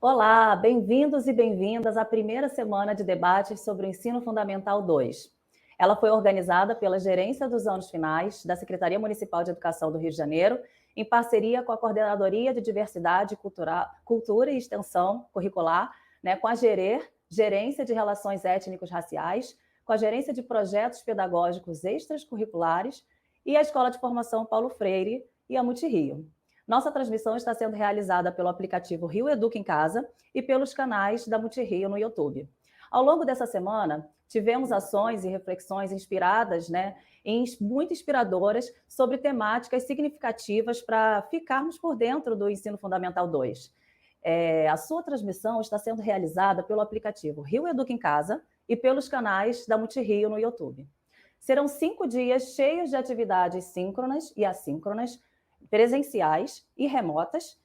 Olá, bem-vindos e bem-vindas à primeira semana de debates sobre o Ensino Fundamental 2. Ela foi organizada pela Gerência dos Anos Finais da Secretaria Municipal de Educação do Rio de Janeiro, em parceria com a Coordenadoria de Diversidade, Cultura e Extensão Curricular, com a Gerência de Relações Étnicos-Raciais, com a Gerência de Projetos Pedagógicos Extracurriculares e a Escola de Formação Paulo Freire e a Multirio. Nossa transmissão está sendo realizada pelo aplicativo Rio Educa em Casa e pelos canais da Multirio no YouTube. Ao longo dessa semana, tivemos ações e reflexões inspiradas, muito inspiradoras, sobre temáticas significativas para ficarmos por dentro do Ensino Fundamental 2. A sua transmissão está sendo realizada pelo aplicativo Rio Educa em Casa e pelos canais da Multirio no YouTube. Serão 5 dias cheios de atividades síncronas e assíncronas, presenciais e remotas,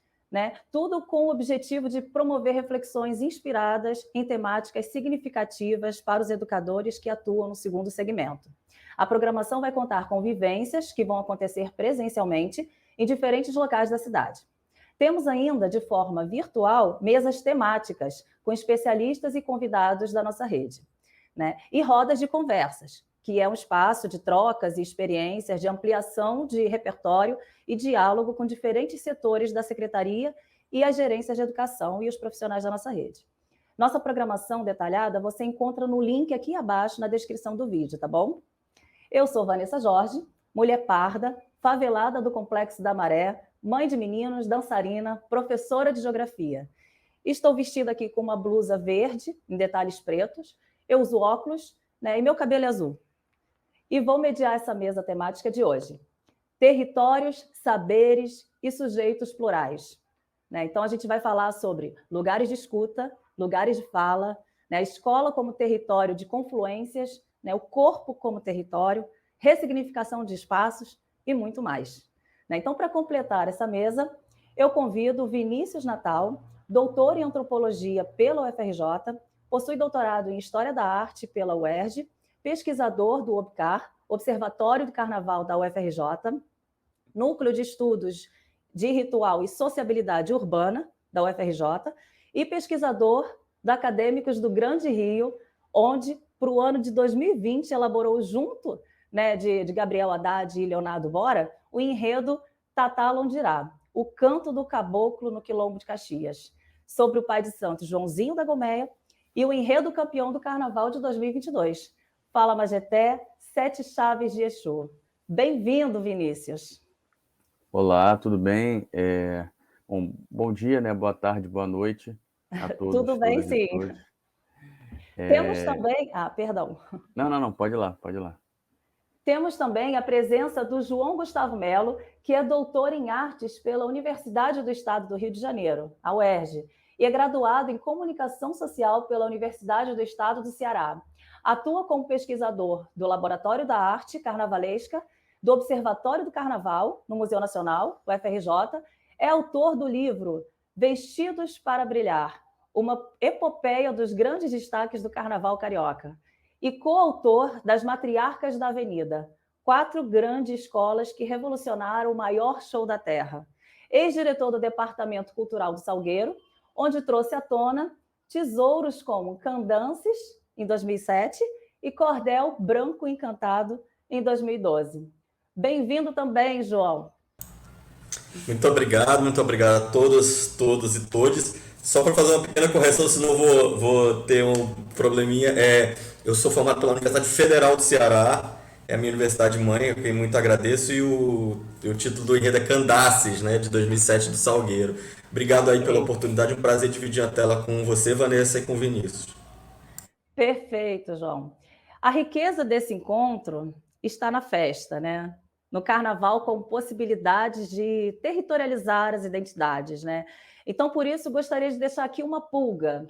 tudo com o objetivo de promover reflexões inspiradas em temáticas significativas para os educadores que atuam no segundo segmento. A programação vai contar com vivências que vão acontecer presencialmente em diferentes locais da cidade. Temos ainda, de forma virtual, mesas temáticas com especialistas e convidados da nossa rede, e rodas de conversas, que é um espaço de trocas e experiências, de ampliação de repertório e diálogo com diferentes setores da Secretaria e as gerências de educação e os profissionais da nossa rede. Nossa programação detalhada você encontra no link aqui abaixo na descrição do vídeo, tá bom? Eu sou Vanessa Jorge, mulher parda, favelada do Complexo da Maré, mãe de meninos, dançarina, professora de geografia. Estou vestida aqui com uma blusa verde, em detalhes pretos, eu uso óculos, e meu cabelo é azul. E vou mediar essa mesa temática de hoje. Territórios, saberes e sujeitos plurais. Então, a gente vai falar sobre lugares de escuta, lugares de fala, a escola como território de confluências, o corpo como território, ressignificação de espaços e muito mais. Então, para completar essa mesa, eu convido Vinícius Natal, doutor em antropologia pela UFRJ, possui doutorado em História da Arte pela UERJ, pesquisador do OBCAR, Observatório do Carnaval da UFRJ, Núcleo de Estudos de Ritual e Sociabilidade Urbana da UFRJ e pesquisador da Acadêmicos do Grande Rio, onde, para o ano de 2020, elaborou junto de Gabriel Haddad e Leonardo Bora o enredo Tatá Londirá, o canto do caboclo no Quilombo de Caxias, sobre o pai de santo Joãozinho da Gomeia e o enredo campeão do Carnaval de 2022. Fala Majeté, 7 chaves de Exu. Bem-vindo, Vinícius. Olá, tudo bem? Bom dia, boa tarde, boa noite a todos. Tudo bem, sim. Temos também... perdão. Não, pode ir lá. Temos também a presença do João Gustavo Melo, que é doutor em artes pela Universidade do Estado do Rio de Janeiro, a UERJ, e é graduado em comunicação social pela Universidade do Estado do Ceará. Atua como pesquisador do Laboratório da Arte Carnavalesca, do Observatório do Carnaval, no Museu Nacional, UFRJ, é autor do livro Vestidos para Brilhar, uma epopeia dos grandes destaques do Carnaval carioca, e coautor das Matriarcas da Avenida, 4 grandes escolas que revolucionaram o maior show da Terra. Ex-diretor do Departamento Cultural do Salgueiro, onde trouxe à tona tesouros como Candances, em 2007, e Cordel Branco Encantado, em 2012. Bem-vindo também, João. Muito obrigado a todos e todes. Só para fazer uma pequena correção, senão vou ter um probleminha. Eu sou formado pela Universidade Federal do Ceará, é a minha universidade mãe, a quem muito agradeço, e o título do enredo é Candaces, de 2007, do Salgueiro. Obrigado aí pela oportunidade, um prazer dividir a tela com você, Vanessa, e com o Vinícius. Perfeito, João. A riqueza desse encontro está na festa, no Carnaval, com possibilidades de territorializar as identidades, Então, por isso, gostaria de deixar aqui uma pulga,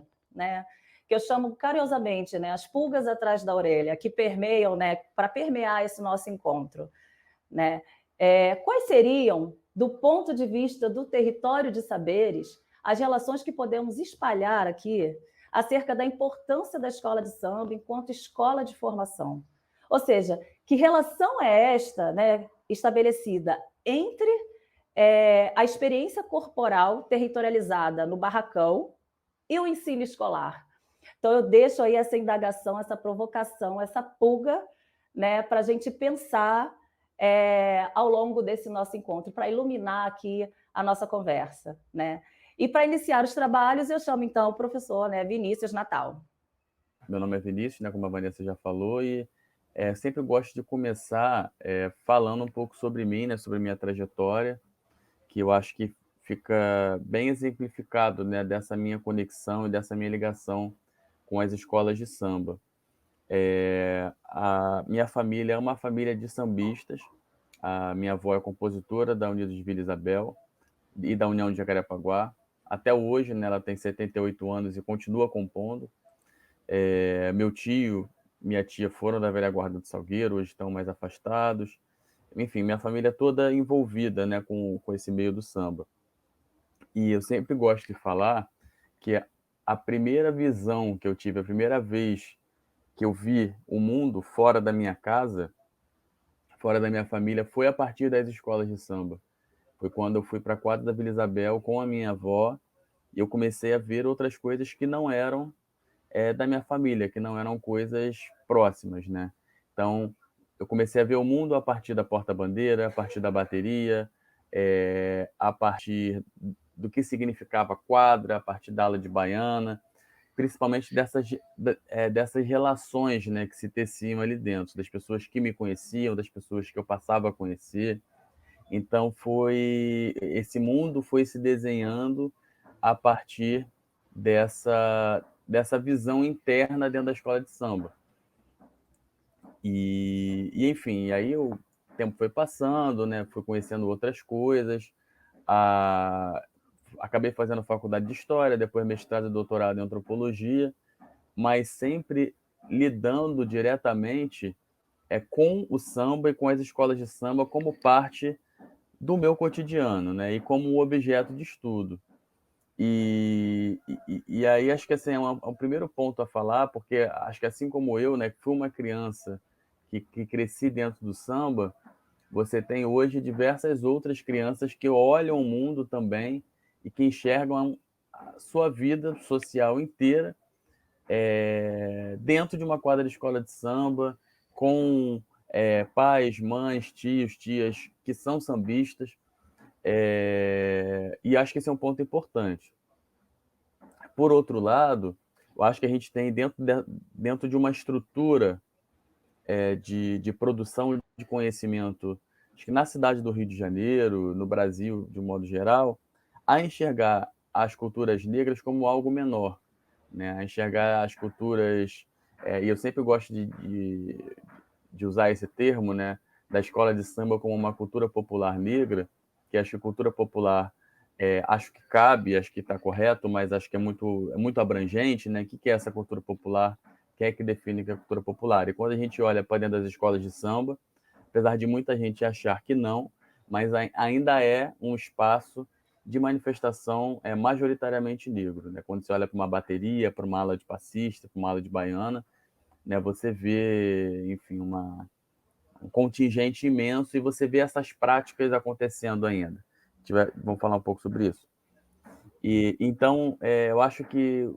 que eu chamo carinhosamente, as pulgas atrás da orelha, que permeiam, para permear esse nosso encontro, Quais seriam, do ponto de vista do território de saberes, as relações que podemos espalhar aqui acerca da importância da escola de samba enquanto escola de formação? Ou seja, que relação é esta, estabelecida entre a experiência corporal territorializada no barracão, e o ensino escolar. Então, eu deixo aí essa indagação, essa provocação, essa pulga, né, para a gente pensar ao longo desse nosso encontro, para iluminar aqui a nossa conversa, né? E para iniciar os trabalhos, eu chamo então o professor, né, Vinícius Natal. Meu nome é Vinícius, né, como a Vanessa já falou, e sempre gosto de começar falando um pouco sobre mim, né, sobre minha trajetória, que eu acho que fica bem exemplificado, né, dessa minha conexão e dessa minha ligação com as escolas de samba. A minha família é uma família de sambistas. A minha avó é compositora da Unidos de Vila Isabel e da União de Jacarepaguá. Até hoje, né, ela tem 78 anos e continua compondo. Meu tio, minha tia foram da velha guarda do Salgueiro, hoje estão mais afastados. Enfim, minha família toda envolvida, né, com esse meio do samba. E eu sempre gosto de falar que a primeira visão que eu tive, a primeira vez que eu vi o mundo fora da minha casa, fora da minha família, foi a partir das escolas de samba. Foi quando eu fui para a quadra da Vila Isabel com a minha avó e eu comecei a ver outras coisas que não eram da minha família, que não eram coisas próximas, né? Então, eu comecei a ver o mundo a partir da porta-bandeira, a partir da bateria, a partir do que significava quadra, a partir da aula de baiana, principalmente dessas relações, né, que se teciam ali dentro, das pessoas que me conheciam, das pessoas que eu passava a conhecer. Então, esse mundo foi se desenhando a partir dessa visão interna dentro da escola de samba. Enfim, aí o tempo foi passando, né? Fui conhecendo outras coisas. Acabei fazendo faculdade de História, depois mestrado e doutorado em Antropologia, mas sempre lidando diretamente com o samba e com as escolas de samba como parte do meu cotidiano, né? E como objeto de estudo. E aí acho que assim, é um primeiro ponto a falar, porque acho que assim como eu, né, que fui uma criança que cresci dentro do samba, você tem hoje diversas outras crianças que olham o mundo também e que enxergam a sua vida social inteira dentro de uma quadra de escola de samba, com pais, mães, tios, tias que são sambistas, e acho que esse é um ponto importante. Por outro lado, eu acho que a gente tem dentro de uma estrutura de produção de conhecimento, acho que na cidade do Rio de Janeiro, no Brasil de um modo geral, a enxergar as culturas negras como algo menor, né? A enxergar as culturas, e eu sempre gosto de usar esse termo, né, da escola de samba como uma cultura popular negra, que acho que cultura popular acho que cabe, acho que está correto, mas acho que é muito abrangente, né? O que é essa cultura popular? Quem é que define o que é cultura popular? E quando a gente olha para dentro das escolas de samba, apesar de muita gente achar que não, mas ainda é um espaço de manifestação majoritariamente negro, né? Quando você olha para uma bateria, para uma ala de passista, para uma ala de baiana, né? Você vê, enfim, um contingente imenso e você vê essas práticas acontecendo ainda. Vamos falar um pouco sobre isso. Então, eu acho que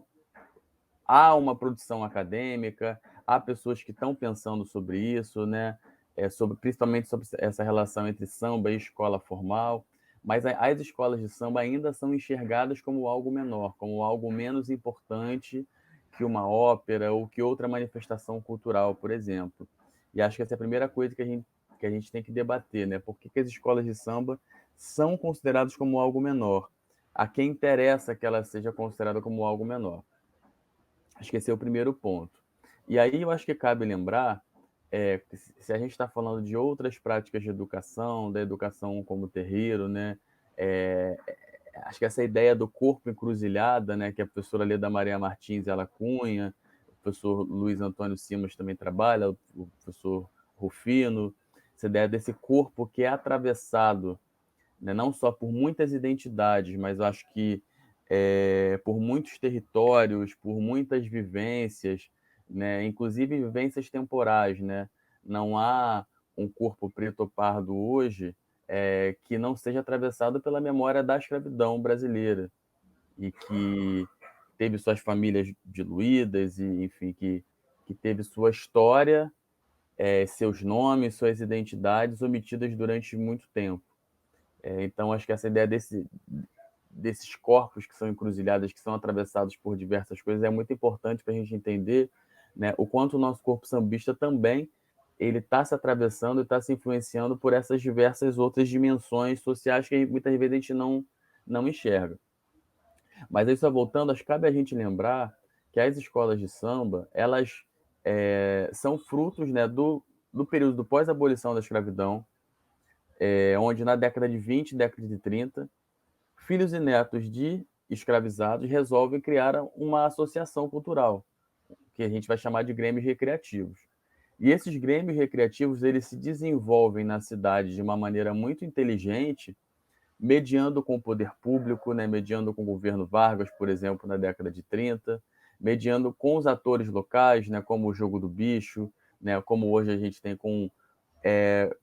há uma produção acadêmica, há pessoas que estão pensando sobre isso, né? Principalmente sobre essa relação entre samba e escola formal, mas as escolas de samba ainda são enxergadas como algo menor, como algo menos importante que uma ópera ou que outra manifestação cultural, por exemplo. E acho que essa é a primeira coisa que a gente tem que debater, né? Por que as escolas de samba são consideradas como algo menor? A quem interessa que ela seja considerada como algo menor? Acho que esse é o primeiro ponto. E aí eu acho que cabe lembrar, se a gente está falando de outras práticas de educação, da educação como terreiro, né? Acho que essa ideia do corpo encruzilhada, né, que a professora Leda Maria Martins ela cunha, o professor Luiz Antônio Simas também trabalha, o professor Rufino, essa ideia desse corpo que é atravessado, né, não só por muitas identidades, mas eu acho que por muitos territórios, por muitas vivências, né, inclusive vivências temporais, né? Não há um corpo preto ou pardo hoje que não seja atravessado pela memória da escravidão brasileira e que teve suas famílias diluídas e, enfim, que teve sua história, seus nomes, suas identidades omitidas durante muito tempo. Então, acho que essa ideia desses corpos que são encruzilhadas, que são atravessados por diversas coisas, é muito importante para a gente entender, né, o quanto o nosso corpo sambista também ele está se atravessando e está se influenciando por essas diversas outras dimensões sociais que muitas vezes a gente não enxerga. Mas aí, só voltando, acho que cabe a gente lembrar que as escolas de samba, elas são frutos, né, do período do pós-abolição da escravidão, onde na década de 20, década de 30, filhos e netos de escravizados resolvem criar uma associação cultural, que a gente vai chamar de grêmios recreativos. E esses grêmios recreativos, eles se desenvolvem na cidade de uma maneira muito inteligente, mediando com o poder público, né, mediando com o governo Vargas, por exemplo, na década de 30, mediando com os atores locais, né, como o Jogo do Bicho, né, como hoje a gente tem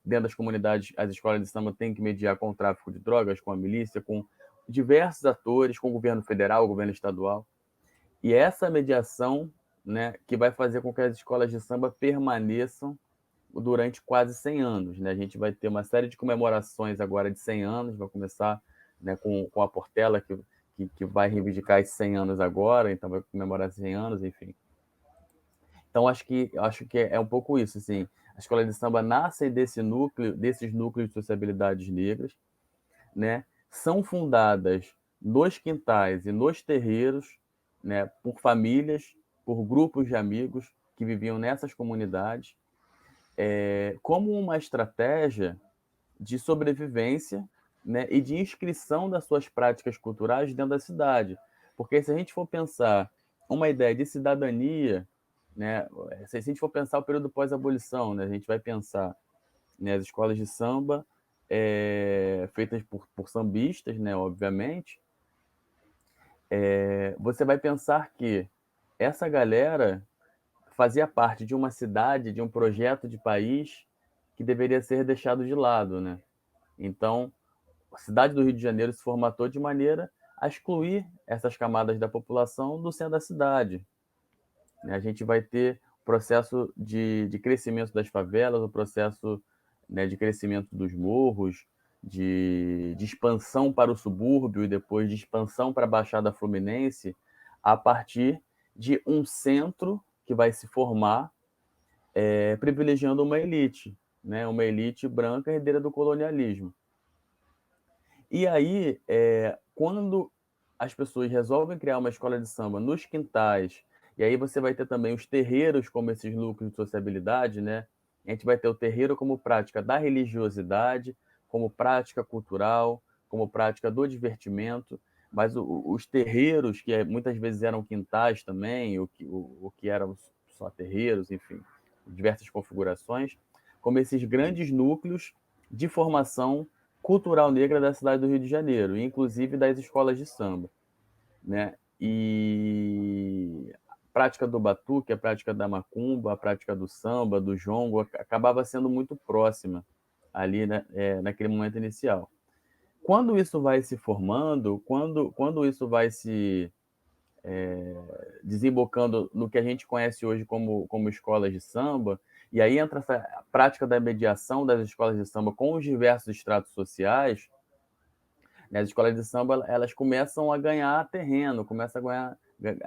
dentro das comunidades, as escolas de samba têm que mediar com o tráfico de drogas, com a milícia, com diversos atores, com o governo federal, o governo estadual. E essa mediação, né, que vai fazer com que as escolas de samba permaneçam durante quase 100 anos. Né? A gente vai ter uma série de comemorações agora de 100 anos, vai começar, né, com a Portela, que vai reivindicar esses 100 anos agora, então vai comemorar 100 anos, enfim. Então, acho que é um pouco isso, assim, a escola de samba nasce desses núcleos de sociabilidades negras, né? São fundadas nos quintais e nos terreiros, né, por famílias, por grupos de amigos que viviam nessas comunidades, como uma estratégia de sobrevivência, né, e de inscrição das suas práticas culturais dentro da cidade. Porque se a gente for pensar uma ideia de cidadania, né, se a gente for pensar o período pós-abolição, né, a gente vai pensar, né, as escolas de samba feitas por sambistas, né, obviamente, você vai pensar que essa galera fazia parte de uma cidade, de um projeto de país que deveria ser deixado de lado, né? Então, a cidade do Rio de Janeiro se formatou de maneira a excluir essas camadas da população do centro da cidade. A gente vai ter o processo de crescimento das favelas, o processo, né, de crescimento dos morros, de expansão para o subúrbio e depois de expansão para a Baixada Fluminense, a partir de um centro que vai se formar, privilegiando uma elite, né, uma elite branca herdeira do colonialismo. E aí, quando as pessoas resolvem criar uma escola de samba nos quintais, e aí você vai ter também os terreiros como esses núcleos de sociabilidade, né? A gente vai ter o terreiro como prática da religiosidade, como prática cultural, como prática do divertimento, mas os terreiros, que muitas vezes eram quintais também, o que eram só terreiros, enfim, diversas configurações, como esses grandes núcleos de formação cultural negra da cidade do Rio de Janeiro, inclusive das escolas de samba, né? E a prática do batuque, a prática da macumba, a prática do samba, do jongo, acabava sendo muito próxima ali, né, naquele momento inicial. Quando isso vai se formando, quando isso vai se desembocando no que a gente conhece hoje como escolas de samba, e aí entra essa prática da mediação das escolas de samba com os diversos estratos sociais, né? As escolas de samba elas começam a ganhar terreno, começam a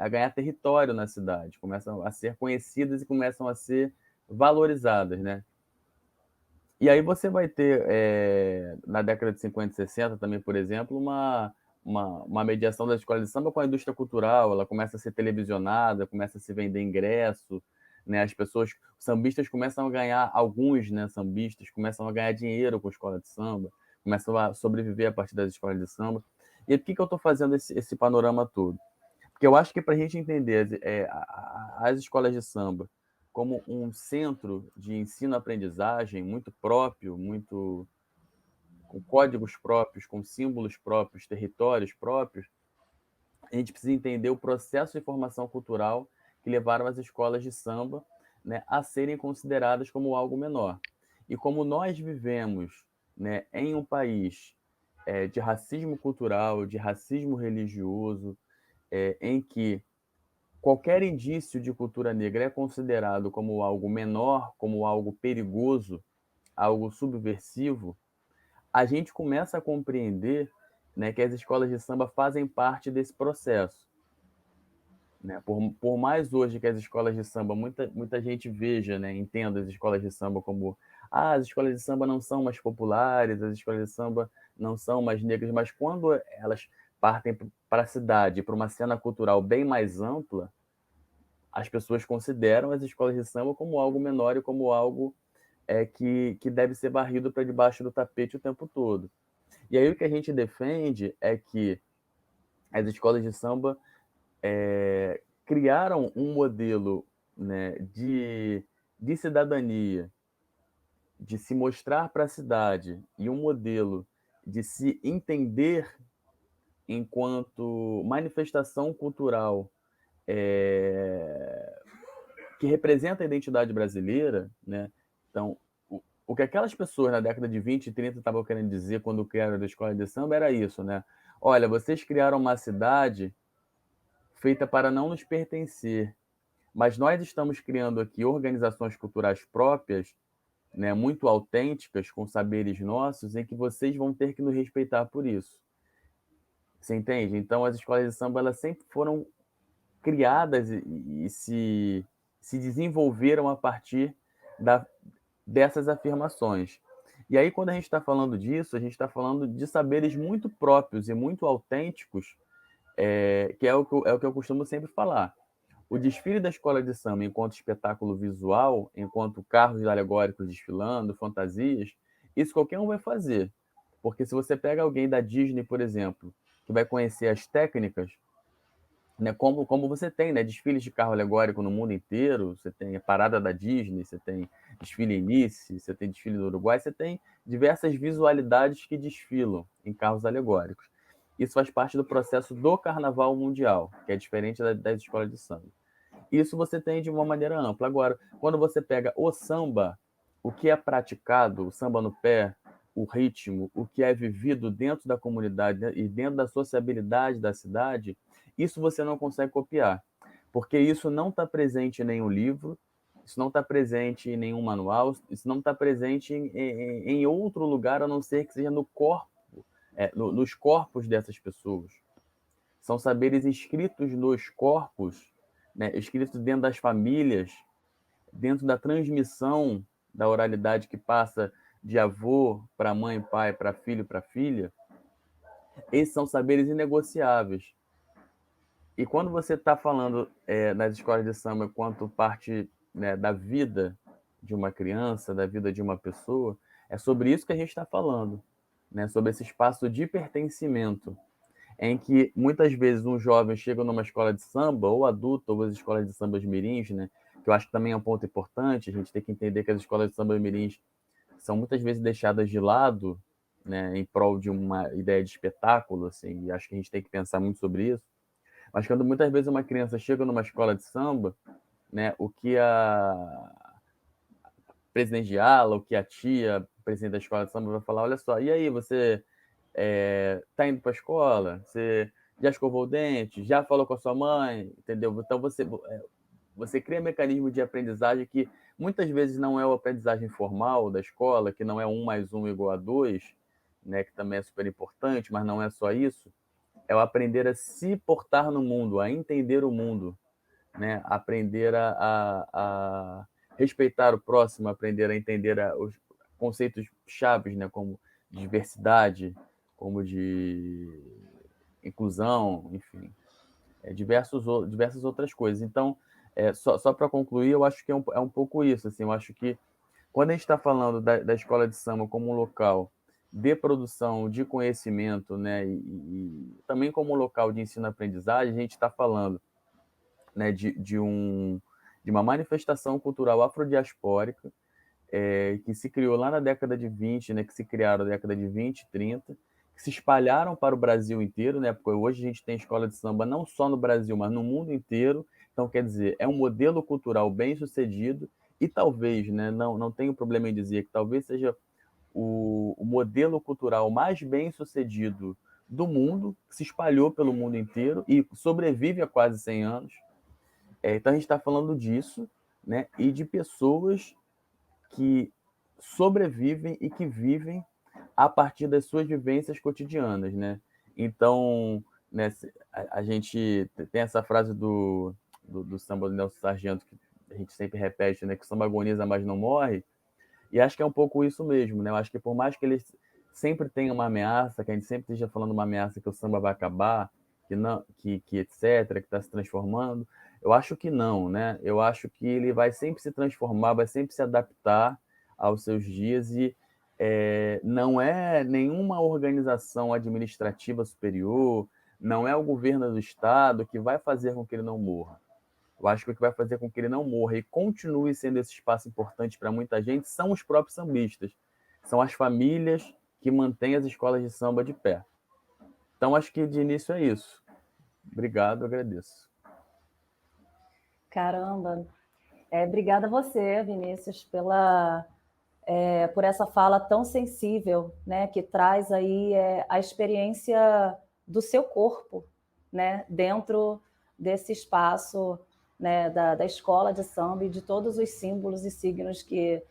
ganhar território na cidade, começam a ser conhecidas e começam a ser valorizadas, né? E aí você vai ter, na década de 50 e 60 também, por exemplo, uma mediação das escolas de samba com a indústria cultural, ela começa a ser televisionada, começa a se vender ingresso, né? As pessoas, os sambistas começam a ganhar, alguns, né, sambistas começam a ganhar dinheiro com a escola de samba, começam a sobreviver a partir das escolas de samba. E por que eu estou fazendo esse panorama todo? Porque eu acho que para a gente entender as escolas de samba como um centro de ensino-aprendizagem muito próprio, muito com códigos próprios, com símbolos próprios, territórios próprios, a gente precisa entender o processo de formação cultural que levaram as escolas de samba, né, a serem consideradas como algo menor. E como nós vivemos, né, em um país de racismo cultural, de racismo religioso, em que qualquer indício de cultura negra é considerado como algo menor, como algo perigoso, algo subversivo, a gente começa a compreender, né, que as escolas de samba fazem parte desse processo. Né? Por mais hoje que as escolas de samba, muita gente veja, né, entenda as escolas de samba como as escolas de samba não são mais populares, as escolas de samba não são mais negras, mas quando elas partem para a cidade, para uma cena cultural bem mais ampla, as pessoas consideram as escolas de samba como algo menor e como algo que deve ser varrido para debaixo do tapete o tempo todo. E aí o que a gente defende é que as escolas de samba criaram um modelo, né, de cidadania, de se mostrar para a cidade, e um modelo de se entender enquanto manifestação cultural que representa a identidade brasileira, né? Então, o que aquelas pessoas na década de 20 e 30 estavam querendo dizer quando criaram a escola de samba era isso, né? Olha, vocês criaram uma cidade feita para não nos pertencer, mas nós estamos criando aqui organizações culturais próprias, né, muito autênticas, com saberes nossos, em que vocês vão ter que nos respeitar por isso. Você entende? Então, as escolas de samba elas sempre foram criadas e se desenvolveram a partir dessas afirmações. E aí, quando a gente está falando disso, a gente está falando de saberes muito próprios e muito autênticos, que é o que eu costumo sempre falar. O desfile da escola de samba, enquanto espetáculo visual, enquanto carros alegóricos desfilando, fantasias, isso qualquer um vai fazer. Porque se você pega alguém da Disney, por exemplo, que vai conhecer as técnicas, né, como você tem, né, desfiles de carro alegórico no mundo inteiro, você tem a parada da Disney, você tem desfile em Nice, você tem desfile no Uruguai, você tem diversas visualidades que desfilam em carros alegóricos. Isso faz parte do processo do carnaval mundial, que é diferente das escolas de samba. Isso você tem de uma maneira ampla. Agora, quando você pega o samba, o que é praticado, o samba no pé, o ritmo, o que é vivido dentro da comunidade e dentro da sociabilidade da cidade, isso você não consegue copiar, porque isso não está presente em nenhum livro, isso não está presente em nenhum manual, isso não está presente em outro lugar, a não ser que seja no corpo, nos corpos dessas pessoas. São saberes escritos nos corpos, né, escritos dentro das famílias, dentro da transmissão da oralidade que passa de avô para mãe, pai, para filho, para filha. Esses são saberes inegociáveis. E quando você está falando nas escolas de samba quanto parte, né, da vida de uma criança, da vida de uma pessoa, é sobre isso que a gente está falando, né? Sobre esse espaço de pertencimento, em que muitas vezes um jovem chega numa escola de samba, ou adulto, ou as escolas de sambas mirins, né? Que eu acho que também é um ponto importante, a gente tem que entender que as escolas de samba mirins são muitas vezes deixadas de lado, né, em prol de uma ideia de espetáculo, assim, e acho que a gente tem que pensar muito sobre isso. Mas quando muitas vezes uma criança chega numa escola de samba, né, o que a presidente de ala, o que a tia, presidente da escola de samba vai falar, olha só, e aí, você tá indo para a escola? Você já escovou o dente? Já falou com a sua mãe? Entendeu? Então você cria mecanismo de aprendizagem que muitas vezes não é a aprendizagem formal da escola, que não é 1 mais 1 igual a 2, né, que também é super importante, mas não é só isso. É o aprender a se portar no mundo, a entender o mundo, né? Aprender a respeitar o próximo, aprender a entender os conceitos chaves, né? Como de diversidade, como de inclusão, enfim, diversas outras coisas. Então, só para concluir, eu acho que é um pouco isso. Assim, eu acho que quando a gente está falando da escola de samba como um local de produção de conhecimento, né, e também como um local de ensino-aprendizagem, a gente está falando, né, de uma manifestação cultural afrodiaspórica, que se criou lá na década de 20, né, que se criaram na década de 20 e 30, que se espalharam para o Brasil inteiro, né, porque hoje a gente tem escola de samba não só no Brasil, mas no mundo inteiro. Então, quer dizer, é um modelo cultural bem sucedido e talvez, né, não tenho problema em dizer que talvez seja o modelo cultural mais bem sucedido do mundo, que se espalhou pelo mundo inteiro e sobrevive há quase 100 anos. Então a gente está falando disso, né? E de pessoas que sobrevivem e que vivem a partir das suas vivências cotidianas, né? Então, né, a gente tem essa frase do samba do Nelson Sargento, que a gente sempre repete, né? Que o samba agoniza, mas não morre. E acho que é um pouco isso mesmo, né? Eu acho que por mais que ele sempre tenha uma ameaça, que a gente sempre esteja falando uma ameaça que o samba vai acabar, que não, que etc., que está se transformando, eu acho que não, né? Eu acho que ele vai sempre se transformar, vai sempre se adaptar aos seus dias e não é nenhuma organização administrativa superior, não é o governo do estado que vai fazer com que ele não morra. Eu acho que o que vai fazer com que ele não morra e continue sendo esse espaço importante para muita gente são os próprios sambistas, são as famílias que mantêm as escolas de samba de pé. Então, acho que de início é isso. Obrigado, agradeço. Caramba! Obrigada a você, Vinícius, por essa fala tão sensível, né, que traz aí a experiência do seu corpo, né, dentro desse espaço, né, da escola de samba e de todos os símbolos e signos que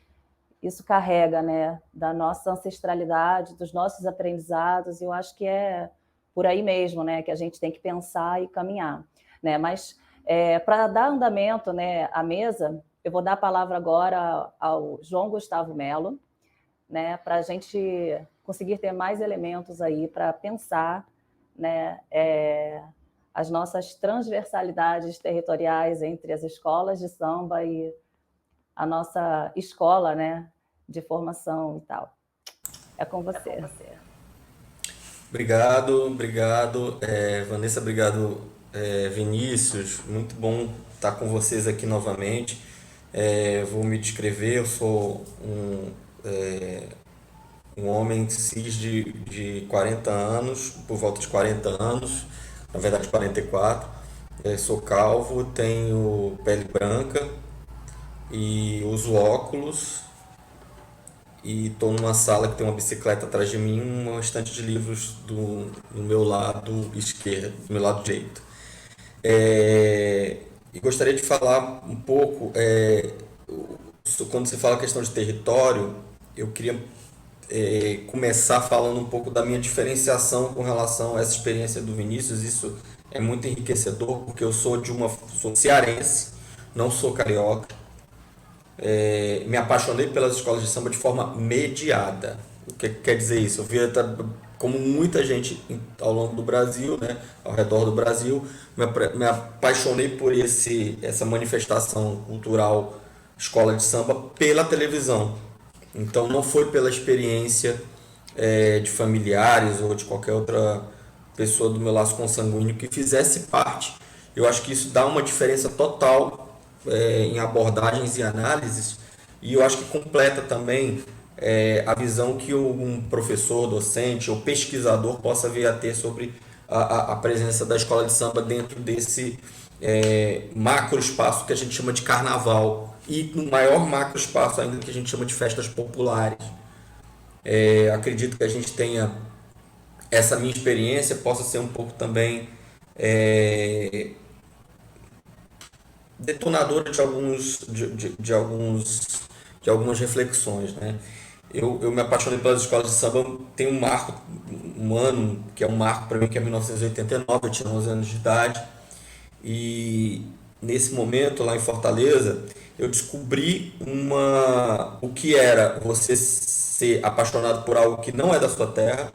isso carrega, né, da nossa ancestralidade, dos nossos aprendizados. E eu acho que é por aí mesmo, né, que a gente tem que pensar e caminhar, né? Mas para dar andamento, né, à mesa, eu vou dar a palavra agora ao João Gustavo Melo, né, para a gente conseguir ter mais elementos aí para pensar, né, as nossas transversalidades territoriais entre as escolas de samba e a nossa escola, né, de formação e tal. É com você. Obrigado. Vanessa, obrigado, Vinícius. Muito bom estar com vocês aqui novamente. Vou me descrever, eu sou um homem cis de 40 anos, por volta de 40 anos, na verdade 44. Sou calvo, tenho pele branca e uso óculos. E estou numa sala que tem uma bicicleta atrás de mim, uma estante de livros no meu lado esquerdo, do meu lado direito. E gostaria de falar um pouco, quando se fala questão de território, eu queria começar falando um pouco da minha diferenciação com relação a essa experiência do Vinícius. Isso é muito enriquecedor, porque eu sou cearense, não sou carioca. Me apaixonei pelas escolas de samba de forma mediada. O que quer dizer isso? Eu via, como muita gente ao longo do Brasil, né, ao redor do Brasil, me apaixonei por essa manifestação cultural escola de samba pela televisão. Então não foi pela experiência de familiares ou de qualquer outra pessoa do meu laço consanguíneo que fizesse parte. Eu acho que isso dá uma diferença total em abordagens e análises, e eu acho que completa também a visão que um professor, docente ou pesquisador possa vir a ter sobre a presença da escola de samba dentro desse macro espaço que a gente chama de carnaval, e no maior macro espaço ainda que a gente chama de festas populares. Acredito que a gente tenha essa minha experiência possa ser um pouco também detonadora de algumas reflexões, né? Eu me apaixonei pelas escolas de samba. Tem um ano que é um marco para mim, que é 1989. Eu tinha 11 anos de idade, e nesse momento lá em Fortaleza eu descobri o que era você ser apaixonado por algo que não é da sua terra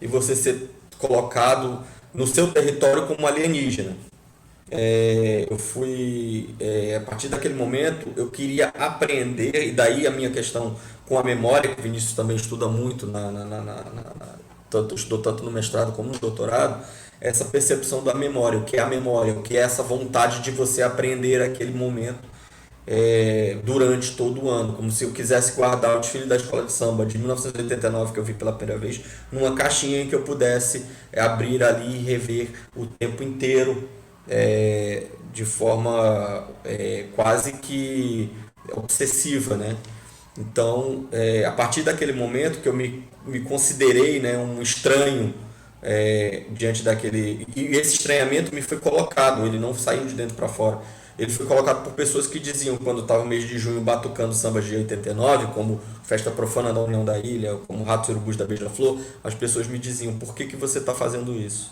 e você ser colocado no seu território como alienígena. Eu fui, a partir daquele momento, eu queria aprender, e daí a minha questão com a memória, que o Vinícius também estuda muito, estudou tanto no mestrado como no doutorado, essa percepção da memória, o que é a memória, o que é essa vontade de você aprender aquele momento durante todo o ano, como se eu quisesse guardar o desfile da escola de samba de 1989, que eu vi pela primeira vez, numa caixinha em que eu pudesse abrir ali e rever o tempo inteiro, de forma quase que obsessiva, né? Então, a partir daquele momento que eu me considerei, né, um estranho diante daquele... E esse estranhamento me foi colocado, ele não saiu de dentro para fora. Ele foi colocado por pessoas que diziam, quando estava no mês de junho batucando sambas de 89, como Festa Profana da União da Ilha, como Ratos e Urubus da Beija-Flor, as pessoas me diziam, por que você está fazendo isso?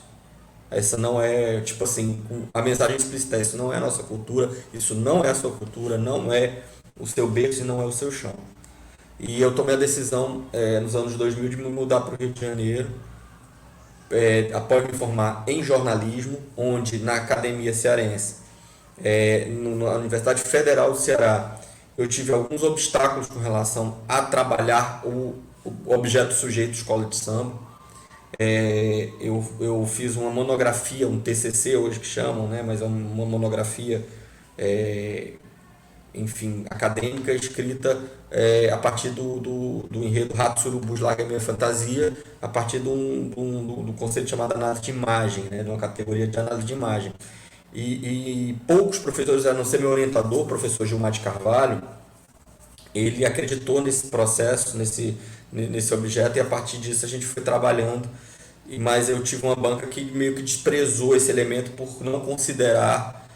Essa não é, tipo assim, a mensagem explícita, isso não é a nossa cultura, isso não é a sua cultura, não é o seu berço e não é o seu chão. E eu tomei a decisão, nos anos 2000, de me mudar para o Rio de Janeiro, após me formar em jornalismo, onde na Academia Cearense, na Universidade Federal do Ceará, eu tive alguns obstáculos com relação a trabalhar o objeto sujeito escola de samba. Eu fiz uma monografia, um TCC hoje que chamam, né, mas é uma monografia, enfim, acadêmica, escrita a partir do enredo Ratos Urubus Larga Minha Fantasia, a partir do conceito chamado análise de imagem, né, de uma categoria de análise de imagem. E poucos professores, a não ser meu orientador, o professor Gilmar de Carvalho, ele acreditou nesse processo, nesse objeto, e a partir disso a gente foi trabalhando. Mas eu tive uma banca que meio que desprezou esse elemento por não considerar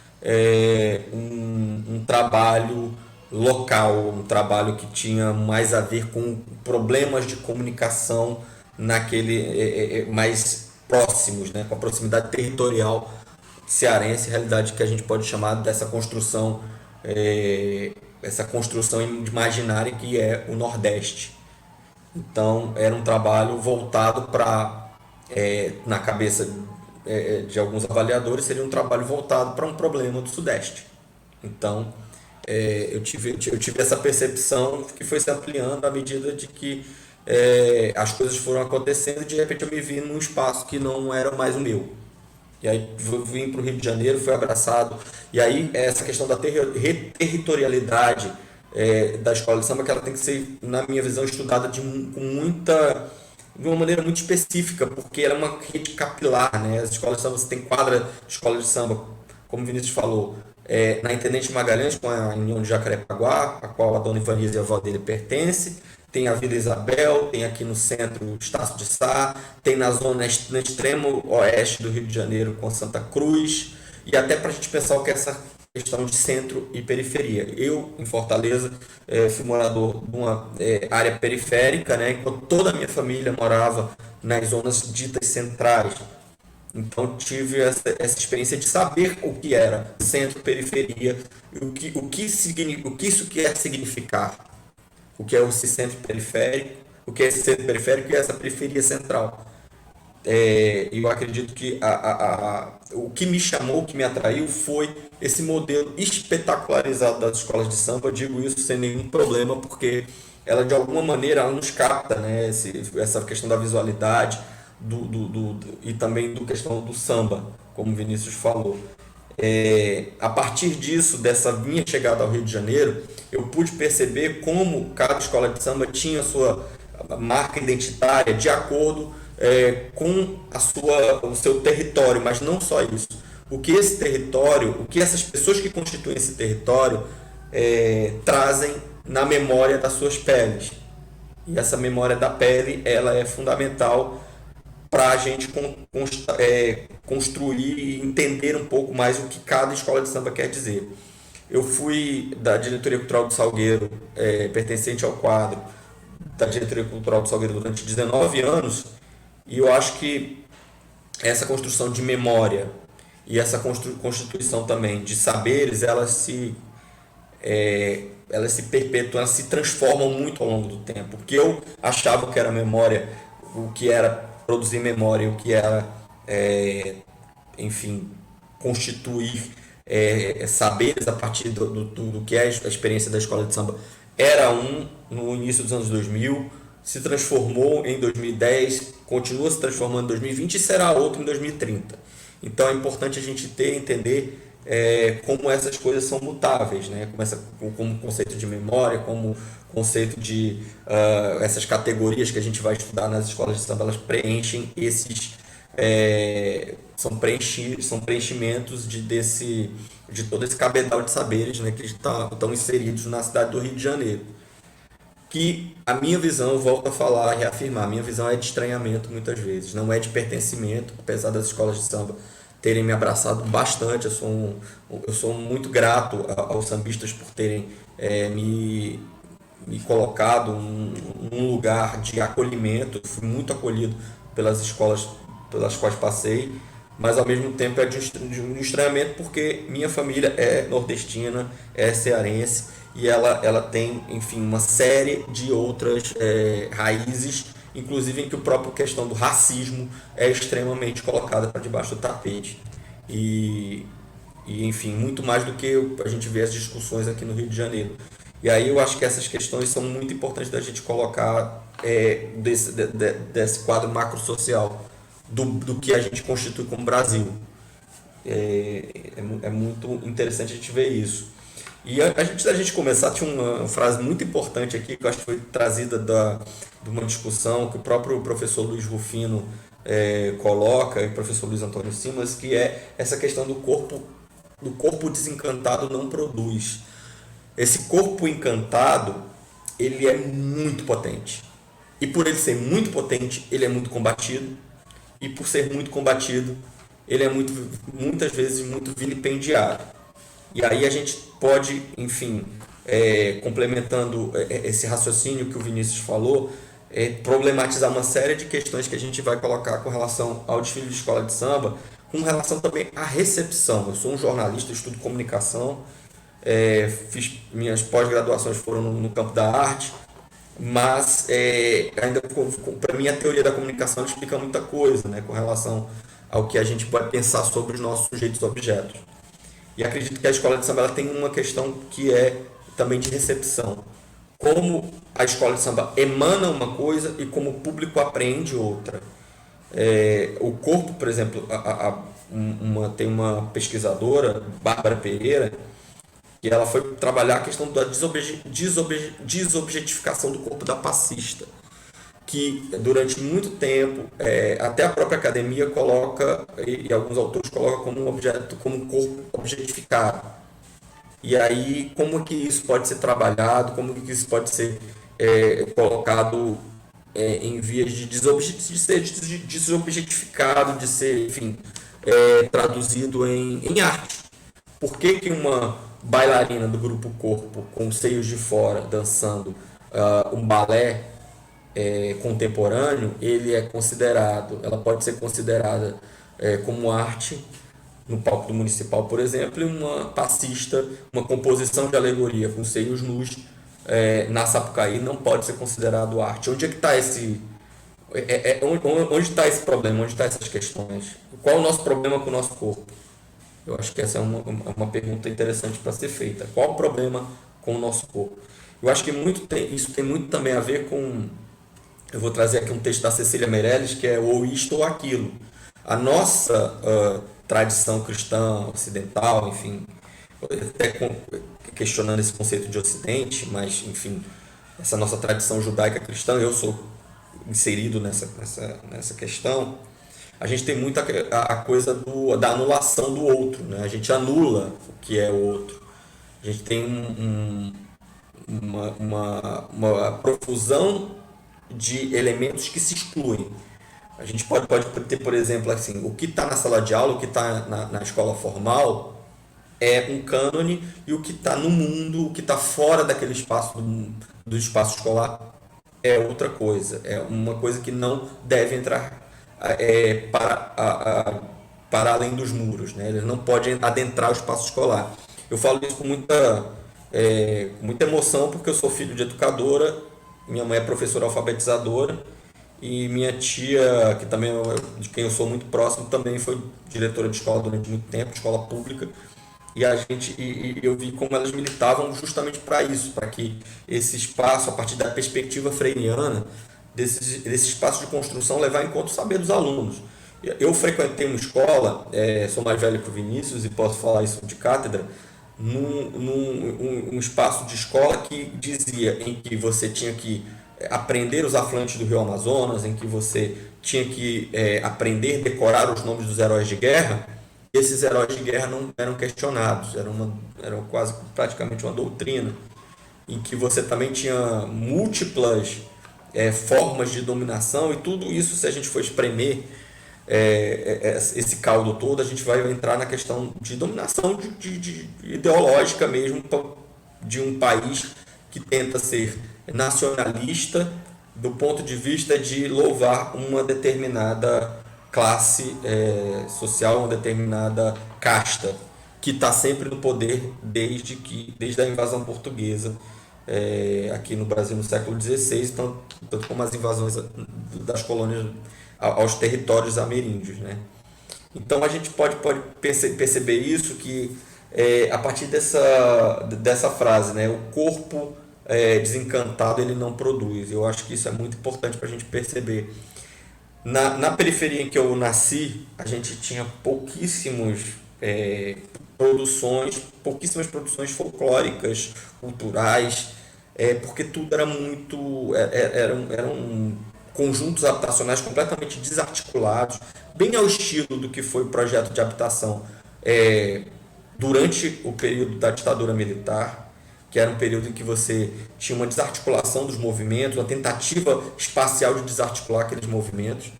um trabalho local, um trabalho que tinha mais a ver com problemas de comunicação mais próximos, né, com a proximidade territorial cearense, realidade que a gente pode chamar dessa construção, essa construção imaginária que é o Nordeste. Então era um trabalho voltado para, na cabeça de alguns avaliadores, seria um trabalho voltado para um problema do Sudeste. Então eu tive essa percepção que foi se ampliando à medida de que as coisas foram acontecendo, e de repente eu me vi num espaço que não era mais o meu. E aí vim para o Rio de Janeiro, fui abraçado. E aí essa questão da territorialidade da escola de samba, que ela tem que ser, na minha visão, estudada de uma maneira muito específica, porque ela é uma rede capilar, né? As escolas de samba, você tem quadra de escola de samba, como o Vinícius falou, na Intendente Magalhães, com a União de Jacarepaguá, a qual a dona Ivanise e a avó dele pertence. Tem a Vila Isabel, tem aqui no centro o Estácio de Sá, tem na zona, no extremo oeste do Rio de Janeiro com Santa Cruz, e até para a gente pensar o que é essa questão de centro e periferia. Eu, em Fortaleza, fui morador de uma área periférica, né, enquanto toda a minha família morava nas zonas ditas centrais. Então tive essa experiência de saber o que era centro, periferia, o que isso quer significar. O que é esse centro periférico, o que é esse centro periférico e essa periferia central. Eu acredito que o que me chamou, o que me atraiu foi esse modelo espetacularizado das escolas de samba. Eu digo isso sem nenhum problema, porque ela de alguma maneira ela nos capta, né? Essa questão da visualidade e também da questão do samba, como o Vinícius falou. A partir disso, dessa minha chegada ao Rio de Janeiro, eu pude perceber como cada escola de samba tinha a sua marca identitária de acordo com o seu território, mas não só isso. O que esse território, o que essas pessoas que constituem esse território trazem na memória das suas peles. E essa memória da pele, ela é fundamental para a gente construir e entender um pouco mais o que cada escola de samba quer dizer. Eu fui da diretoria cultural do Salgueiro, pertencente ao quadro da diretoria cultural do Salgueiro durante 19 anos, e eu acho que essa construção de memória e essa constituição também de saberes, elas se perpetuam, elas se transformam muito ao longo do tempo. O que eu achava que era memória, o que era produzir memória, o que era, enfim, constituir saberes a partir do que é a experiência da escola de samba, era no início dos anos 2000, se transformou em 2010, continua se transformando em 2020 e será outro em 2030. Então é importante a gente entender como essas coisas são mutáveis, né? Como conceito de memória, como conceito de essas categorias que a gente vai estudar nas escolas de samba, elas preenchem são preenchimentos de todo esse cabedal de saberes, né, que estão inseridos na cidade do Rio de Janeiro. que a minha visão, eu volto a falar, e reafirmar, a minha visão é de estranhamento muitas vezes, não é de pertencimento, apesar das escolas de samba terem me abraçado bastante. Eu sou muito grato aos sambistas por terem me colocado num lugar de acolhimento. Eu fui muito acolhido pelas escolas pelas quais passei, mas ao mesmo tempo é de um estranhamento porque minha família é nordestina, é cearense, e ela tem, enfim, uma série de outras raízes, inclusive em que a própria questão do racismo é extremamente colocada para debaixo do tapete. E, enfim, muito mais do que a gente vê as discussões aqui no Rio de Janeiro. E aí eu acho que essas questões são muito importantes da gente colocar desse quadro macro-social do que a gente constitui como Brasil. É muito interessante a gente ver isso. E antes da gente começar, tinha uma frase muito importante aqui que eu acho que foi trazida de uma discussão que o próprio professor Luiz Rufino coloca, e o professor Luiz Antônio Simas, que é essa questão do corpo desencantado não produz. Esse corpo encantado, ele é muito potente. E por ele ser muito potente, ele é muito combatido. E por ser muito combatido, ele é muitas vezes muito vilipendiado. E aí a gente pode, enfim, complementando esse raciocínio que o Vinícius falou, problematizar uma série de questões que a gente vai colocar com relação ao desfile de escola de samba, com relação também à recepção. Eu sou um jornalista, estudo comunicação, fiz minhas pós-graduações foram no campo da arte, mas ainda para mim a teoria da comunicação explica muita coisa, né, com relação ao que a gente pode pensar sobre os nossos sujeitos objetos. E acredito que a escola de samba ela tem uma questão que é também de recepção. Como a escola de samba emana uma coisa e como o público aprende outra. O corpo, por exemplo, tem uma pesquisadora, Bárbara Pereira, que ela foi trabalhar a questão da desobjetificação do corpo da passista, que durante muito tempo, até a própria academia coloca, e alguns autores colocam como um objeto, como um corpo objetificado. E aí, como que isso pode ser trabalhado, como que isso pode ser colocado em vias de ser desobjetificado, de ser, enfim, traduzido em arte. Por que uma bailarina do grupo Corpo, com os seios de fora, dançando um balé contemporâneo, ela pode ser considerada como arte no palco do Municipal, por exemplo, e uma passista, uma composição de alegoria com seios nus na Sapucaí não pode ser considerado arte. Onde é que está onde está esse problema? Onde estão essas questões? Qual é o nosso problema com o nosso corpo? Eu acho que essa é uma pergunta interessante para ser feita. Qual o problema com o nosso corpo? Eu acho que isso tem muito também a ver com... Eu vou trazer aqui um texto da Cecília Meirelles, que é ou isto ou aquilo. A nossa tradição cristã, ocidental, enfim, até questionando esse conceito de ocidente, mas, enfim, essa nossa tradição judaica cristã, eu sou inserido nessa questão. A gente tem muito a coisa da anulação do outro, né? A gente anula o que é o outro. A gente tem uma profusão de elementos que se excluem. A gente pode ter, por exemplo, assim, o que está na sala de aula, o que está na escola formal é um cânone, e o que está no mundo, o que está fora daquele espaço do espaço escolar é outra coisa. É uma coisa que não deve entrar para além dos muros, né? Eles não podem adentrar o espaço escolar. Eu falo isso com muita emoção, porque eu sou filho de educadora, minha mãe é professora alfabetizadora, e minha tia, que também de quem eu sou muito próximo, também foi diretora de escola durante muito tempo, escola pública, e eu vi como elas militavam justamente para isso, para que esse espaço, a partir da perspectiva freiriana, desse espaço de construção, levar em conta o saber dos alunos. Eu frequentei uma escola, sou mais velho que o Vinícius e posso falar isso de cátedra, num espaço de escola que dizia em que você tinha que aprender os afluentes do Rio Amazonas, em que você tinha que aprender, decorar os nomes dos heróis de guerra. Esses heróis de guerra não eram questionados, eram quase praticamente uma doutrina. em que você também tinha múltiplas formas de dominação, e tudo isso, se a gente for espremer esse caldo todo, a gente vai entrar na questão de dominação de ideológica mesmo de um país que tenta ser nacionalista do ponto de vista de louvar uma determinada classe social, uma determinada casta, que está sempre no poder desde a invasão portuguesa aqui no Brasil no século XVI, tanto como as invasões das colônias aos territórios ameríndios, né? Então a gente pode perceber isso, que a partir dessa frase, né, o corpo desencantado ele não produz. Eu acho que isso é muito importante para a gente perceber. Na periferia em que eu nasci, a gente tinha pouquíssimas produções folclóricas, culturais, porque tudo era muito... eram conjuntos habitacionais completamente desarticulados, bem ao estilo do que foi o projeto de habitação durante o período da ditadura militar, que era um período em que você tinha uma desarticulação dos movimentos, uma tentativa espacial de desarticular aqueles movimentos.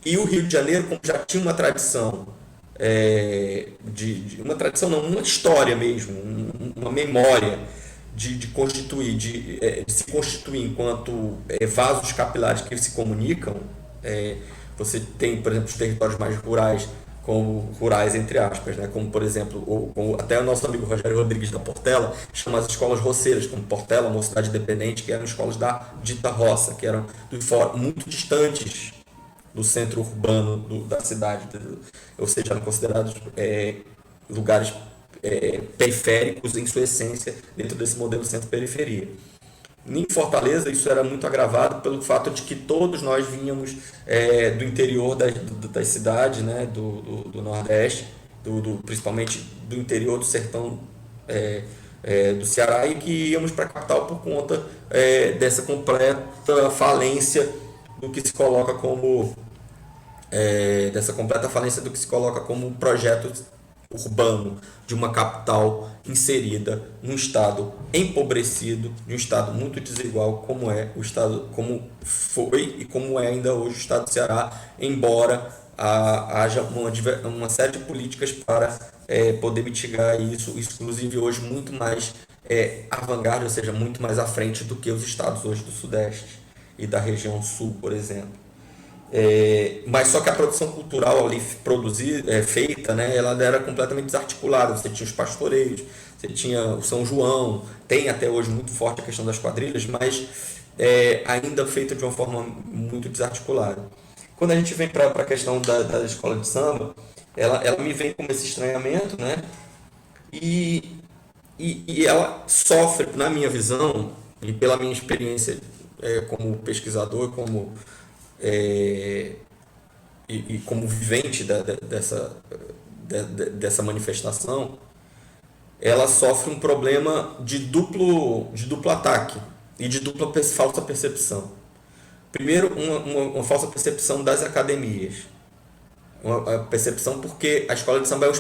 E o Rio de Janeiro, como já tinha uma tradição, uma história mesmo, uma memória de se constituir enquanto vasos capilares que se comunicam. Você tem, por exemplo, os territórios mais rurais, como rurais entre aspas, né? Como por exemplo, até o nosso amigo Rogério Rodrigues da Portela chama as escolas roceiras, como Portela, Mocidade Independente, que eram escolas da dita roça, que eram muito distantes do centro urbano da cidade, ou seja, eram considerados lugares periféricos em sua essência, dentro desse modelo centro-periferia. Em Fortaleza, isso era muito agravado pelo fato de que todos nós vínhamos do interior das cidades, né, do Nordeste, principalmente do interior do sertão do Ceará, e que íamos para a capital por conta dessa completa falência do que se coloca como projeto urbano de uma capital inserida num estado empobrecido, de um estado muito desigual como foi e como é ainda hoje o estado do Ceará, embora haja uma série de políticas para poder mitigar isso, inclusive hoje muito mais avant-garde, ou seja, muito mais à frente do que os estados hoje do Sudeste e da região Sul, por exemplo. Mas só que a produção cultural ali feita, né, ela era completamente desarticulada. Você tinha os pastoreios, você tinha o São João, tem até hoje muito forte a questão das quadrilhas, mas ainda feita de uma forma muito desarticulada. Quando a gente vem para a questão da escola de samba, ela me vem com esse estranhamento, né, e ela sofre, na minha visão, e pela minha experiência como pesquisador, como como vivente dessa manifestação, ela sofre um problema de duplo ataque e de dupla falsa percepção. Primeiro, uma falsa percepção das academias, uma percepção porque a escola de samba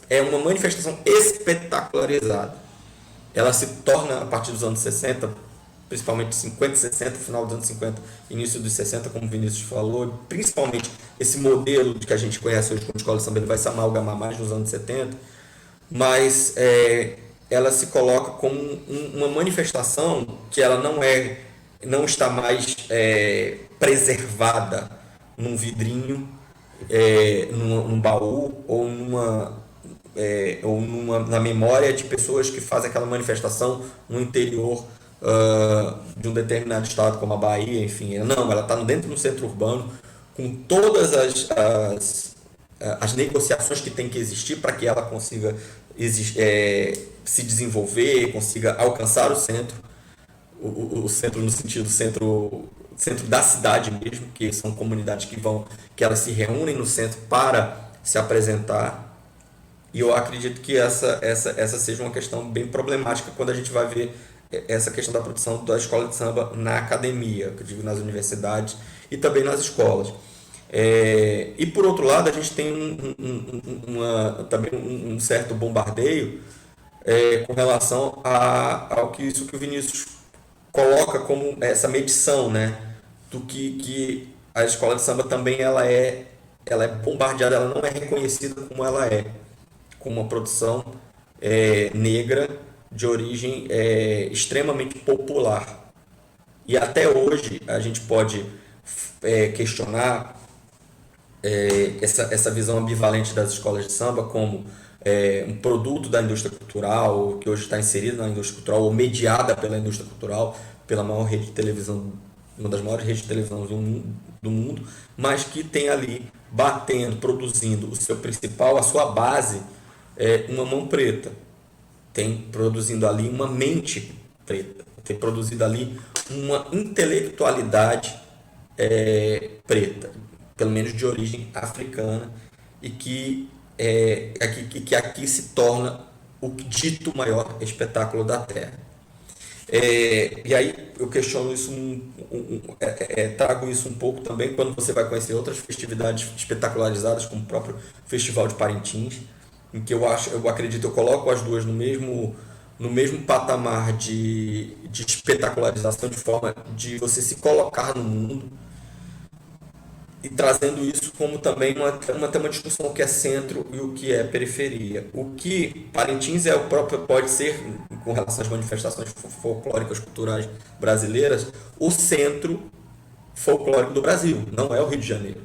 é uma manifestação espetacularizada. Ela se torna, a partir dos anos 60, principalmente 50, 60, final dos anos 50, início dos 60, como o Vinícius falou, principalmente esse modelo que a gente conhece hoje como escola de samba, ele vai se amalgamar mais nos anos 70, mas ela se coloca como uma manifestação que ela não está mais preservada num vidrinho, num baú ou na memória de pessoas que fazem aquela manifestação no interior de um determinado estado, como a Bahia, enfim. Não, ela está dentro do centro urbano, com todas as negociações que tem que existir para que ela consiga se desenvolver, consiga alcançar o centro, o centro no sentido centro da cidade mesmo, que são comunidades que elas se reúnem no centro para se apresentar. E eu acredito que essa seja uma questão bem problemática quando a gente vai ver essa questão da produção da escola de samba na academia, que eu digo nas universidades e também nas escolas. E por outro lado, a gente tem também um certo bombardeio com relação ao que isso que o Vinícius coloca como essa medição, né, do que a escola de samba também ela é bombardeada, ela não é reconhecida como ela é, como uma produção negra de origem extremamente popular. E até hoje a gente pode questionar essa visão ambivalente das escolas de samba como um produto da indústria cultural, que hoje está inserido na indústria cultural, ou mediada pela indústria cultural, pela maior rede de televisão, uma das maiores redes de televisão do mundo, mas que tem ali, batendo, produzindo o seu principal, a sua base, uma mão preta. Tem produzindo ali uma mente preta. Tem produzido ali uma intelectualidade preta, pelo menos de origem africana, e que aqui se torna o dito maior espetáculo da Terra. E aí eu questiono isso, trago isso um pouco também quando você vai conhecer outras festividades espetacularizadas, como o próprio Festival de Parintins, em que eu acredito, eu coloco as duas no mesmo patamar de espetacularização, de forma de você se colocar no mundo, e trazendo isso como também uma discussão o que é centro e o que é periferia. O que Parintins pode ser, com relação às manifestações folclóricas culturais brasileiras, o centro folclórico do Brasil, não é o Rio de Janeiro.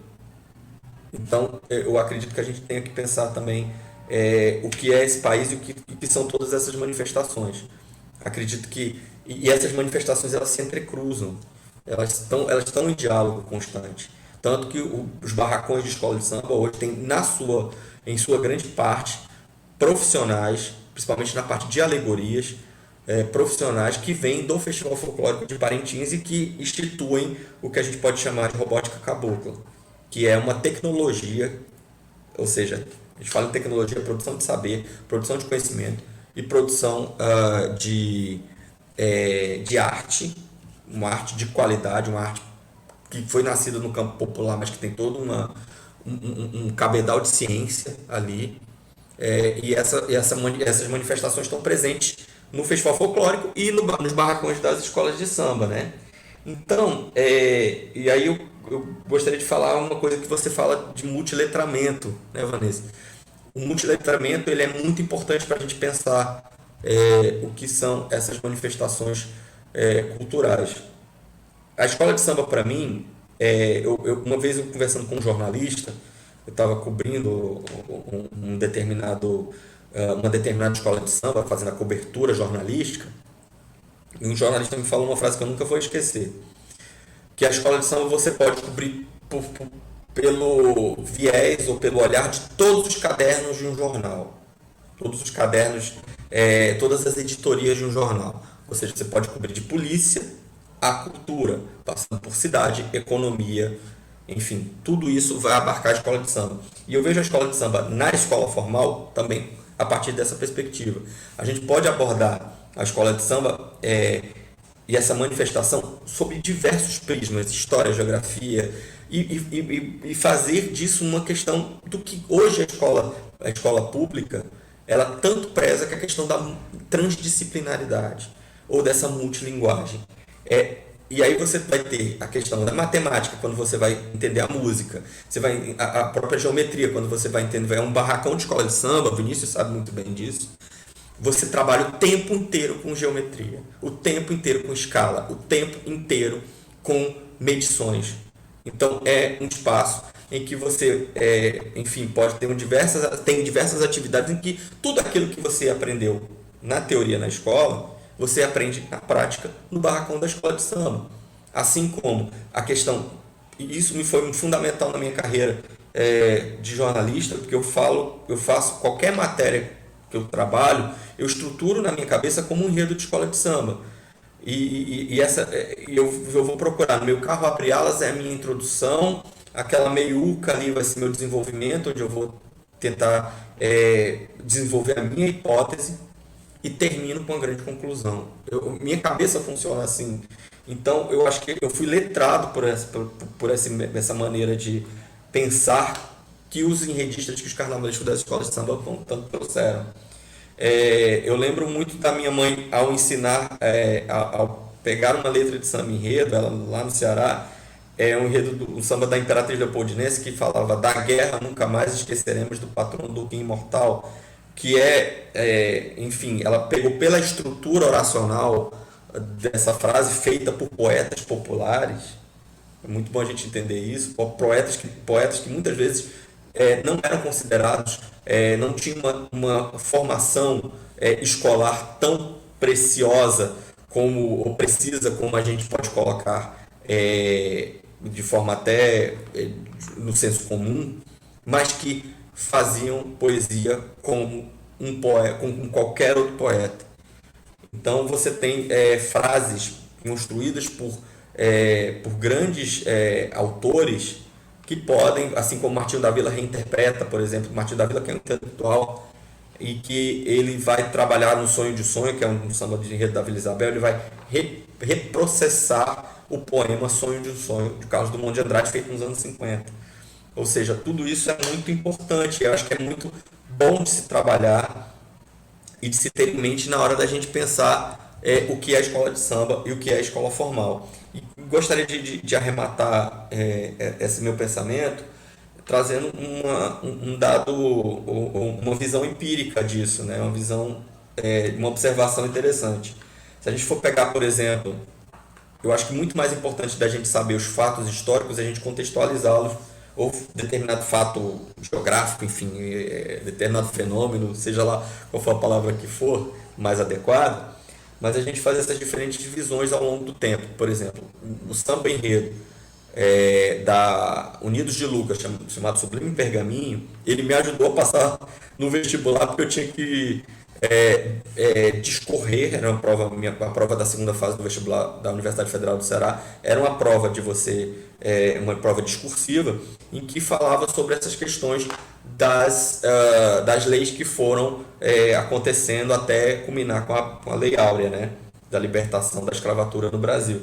Então, eu acredito que a gente tenha que pensar também o que é esse país e o que são todas essas manifestações. Acredito que essas manifestações elas se entrecruzam, elas estão em diálogo constante. Tanto que os barracões de escola de samba hoje têm, em sua grande parte, profissionais, principalmente na parte de alegorias, profissionais que vêm do Festival Folclórico de Parintins e que instituem o que a gente pode chamar de robótica cabocla, que é uma tecnologia, ou seja, a gente fala em tecnologia, produção de saber, produção de conhecimento e produção de arte, uma arte de qualidade, uma arte que foi nascida no campo popular, mas que tem todo um cabedal de ciência ali. Essas manifestações estão presentes no Festival Folclórico e nos barracões das escolas de samba, né? Então, e aí eu gostaria de falar uma coisa que você fala de multiletramento, né, Vanessa? O multiletramento ele é muito importante para a gente pensar o que são essas manifestações culturais. A escola de samba, para mim, uma vez eu conversando com um jornalista, eu estava cobrindo uma determinada escola de samba, fazendo a cobertura jornalística, e um jornalista me falou uma frase que eu nunca vou esquecer, que a escola de samba você pode cobrir pelo viés ou pelo olhar de todos os cadernos de um jornal, todos os cadernos, todas as editorias de um jornal. Ou seja, você pode cobrir de polícia a cultura, passando por cidade, economia, enfim, tudo isso vai abarcar a escola de samba. E eu vejo a escola de samba na escola formal também a partir dessa perspectiva. A gente pode abordar a escola de samba e essa manifestação sob diversos prismas, história, geografia, e fazer disso uma questão do que hoje a escola pública ela tanto preza, que é a questão da transdisciplinaridade ou dessa multilinguagem. E aí você vai ter a questão da matemática, quando você vai entender a música, a própria geometria, quando você vai entender, um barracão de escola de samba, o Vinícius sabe muito bem disso, você trabalha o tempo inteiro com geometria, o tempo inteiro com escala, o tempo inteiro com medições. Então é um espaço em que você, enfim, pode ter diversas atividades em que tudo aquilo que você aprendeu na teoria na escola, você aprende na prática no barracão da escola de samba. Assim como a questão, e isso me foi fundamental na minha carreira de jornalista, porque eu faço qualquer matéria que eu trabalho, eu estruturo na minha cabeça como um enredo de escola de samba. Eu vou procurar, no meu carro abre alas é a minha introdução, aquela meiuca ali vai ser meu desenvolvimento, onde eu vou tentar desenvolver a minha hipótese, e termino com uma grande conclusão. Minha cabeça funciona assim. Então, eu acho que eu fui letrado por essa maneira de pensar que os enredistas, que os carnavalescos das escolas de samba tanto trouxeram. Eu lembro muito da minha mãe ao ensinar, ao pegar uma letra de samba enredo, ela lá no Ceará, um enredo do samba da Imperatriz Leopoldinense que falava: da guerra nunca mais esqueceremos do patrono do Rim imortal, que enfim, ela pegou pela estrutura oracional dessa frase feita por poetas populares. É muito bom a gente entender isso. Poetas que muitas vezes não eram considerados, não tinham uma formação escolar tão preciosa ou precisa como a gente pode colocar de forma até no senso comum, mas que faziam poesia como como qualquer outro poeta. Então você tem frases construídas por grandes autores que podem, assim como Martinho da Vila reinterpreta, por exemplo, Martinho da Vila, que é um intelectual e que ele vai trabalhar no Sonho de Sonho, que é um samba de enredo da Vila Isabel, ele vai reprocessar o poema Sonho de um Sonho, de Carlos Drummond de Andrade, feito nos anos 50. Ou seja, tudo isso é muito importante. Eu acho que é muito bom de se trabalhar e de se ter em mente na hora da gente pensar o que é a escola de samba e o que é a escola formal. E gostaria de arrematar esse meu pensamento trazendo um dado, uma visão empírica disso, né? Uma visão, uma observação interessante. Se a gente for pegar, por exemplo, eu acho que muito mais importante da gente saber os fatos históricos é a gente contextualizá-los, ou determinado fato geográfico, enfim, determinado fenômeno, seja lá qual for a palavra que for mais adequada, mas a gente faz essas diferentes divisões ao longo do tempo. Por exemplo, o samba enredo da Unidos de Lucas, chamado Sublime Pergaminho, ele me ajudou a passar no vestibular, porque eu tinha que discorrer. Era a prova da segunda fase do vestibular da Universidade Federal do Ceará, era uma prova uma prova discursiva, em que falava sobre essas questões das leis que foram acontecendo até culminar com a Lei Áurea, né, da libertação da escravatura no Brasil.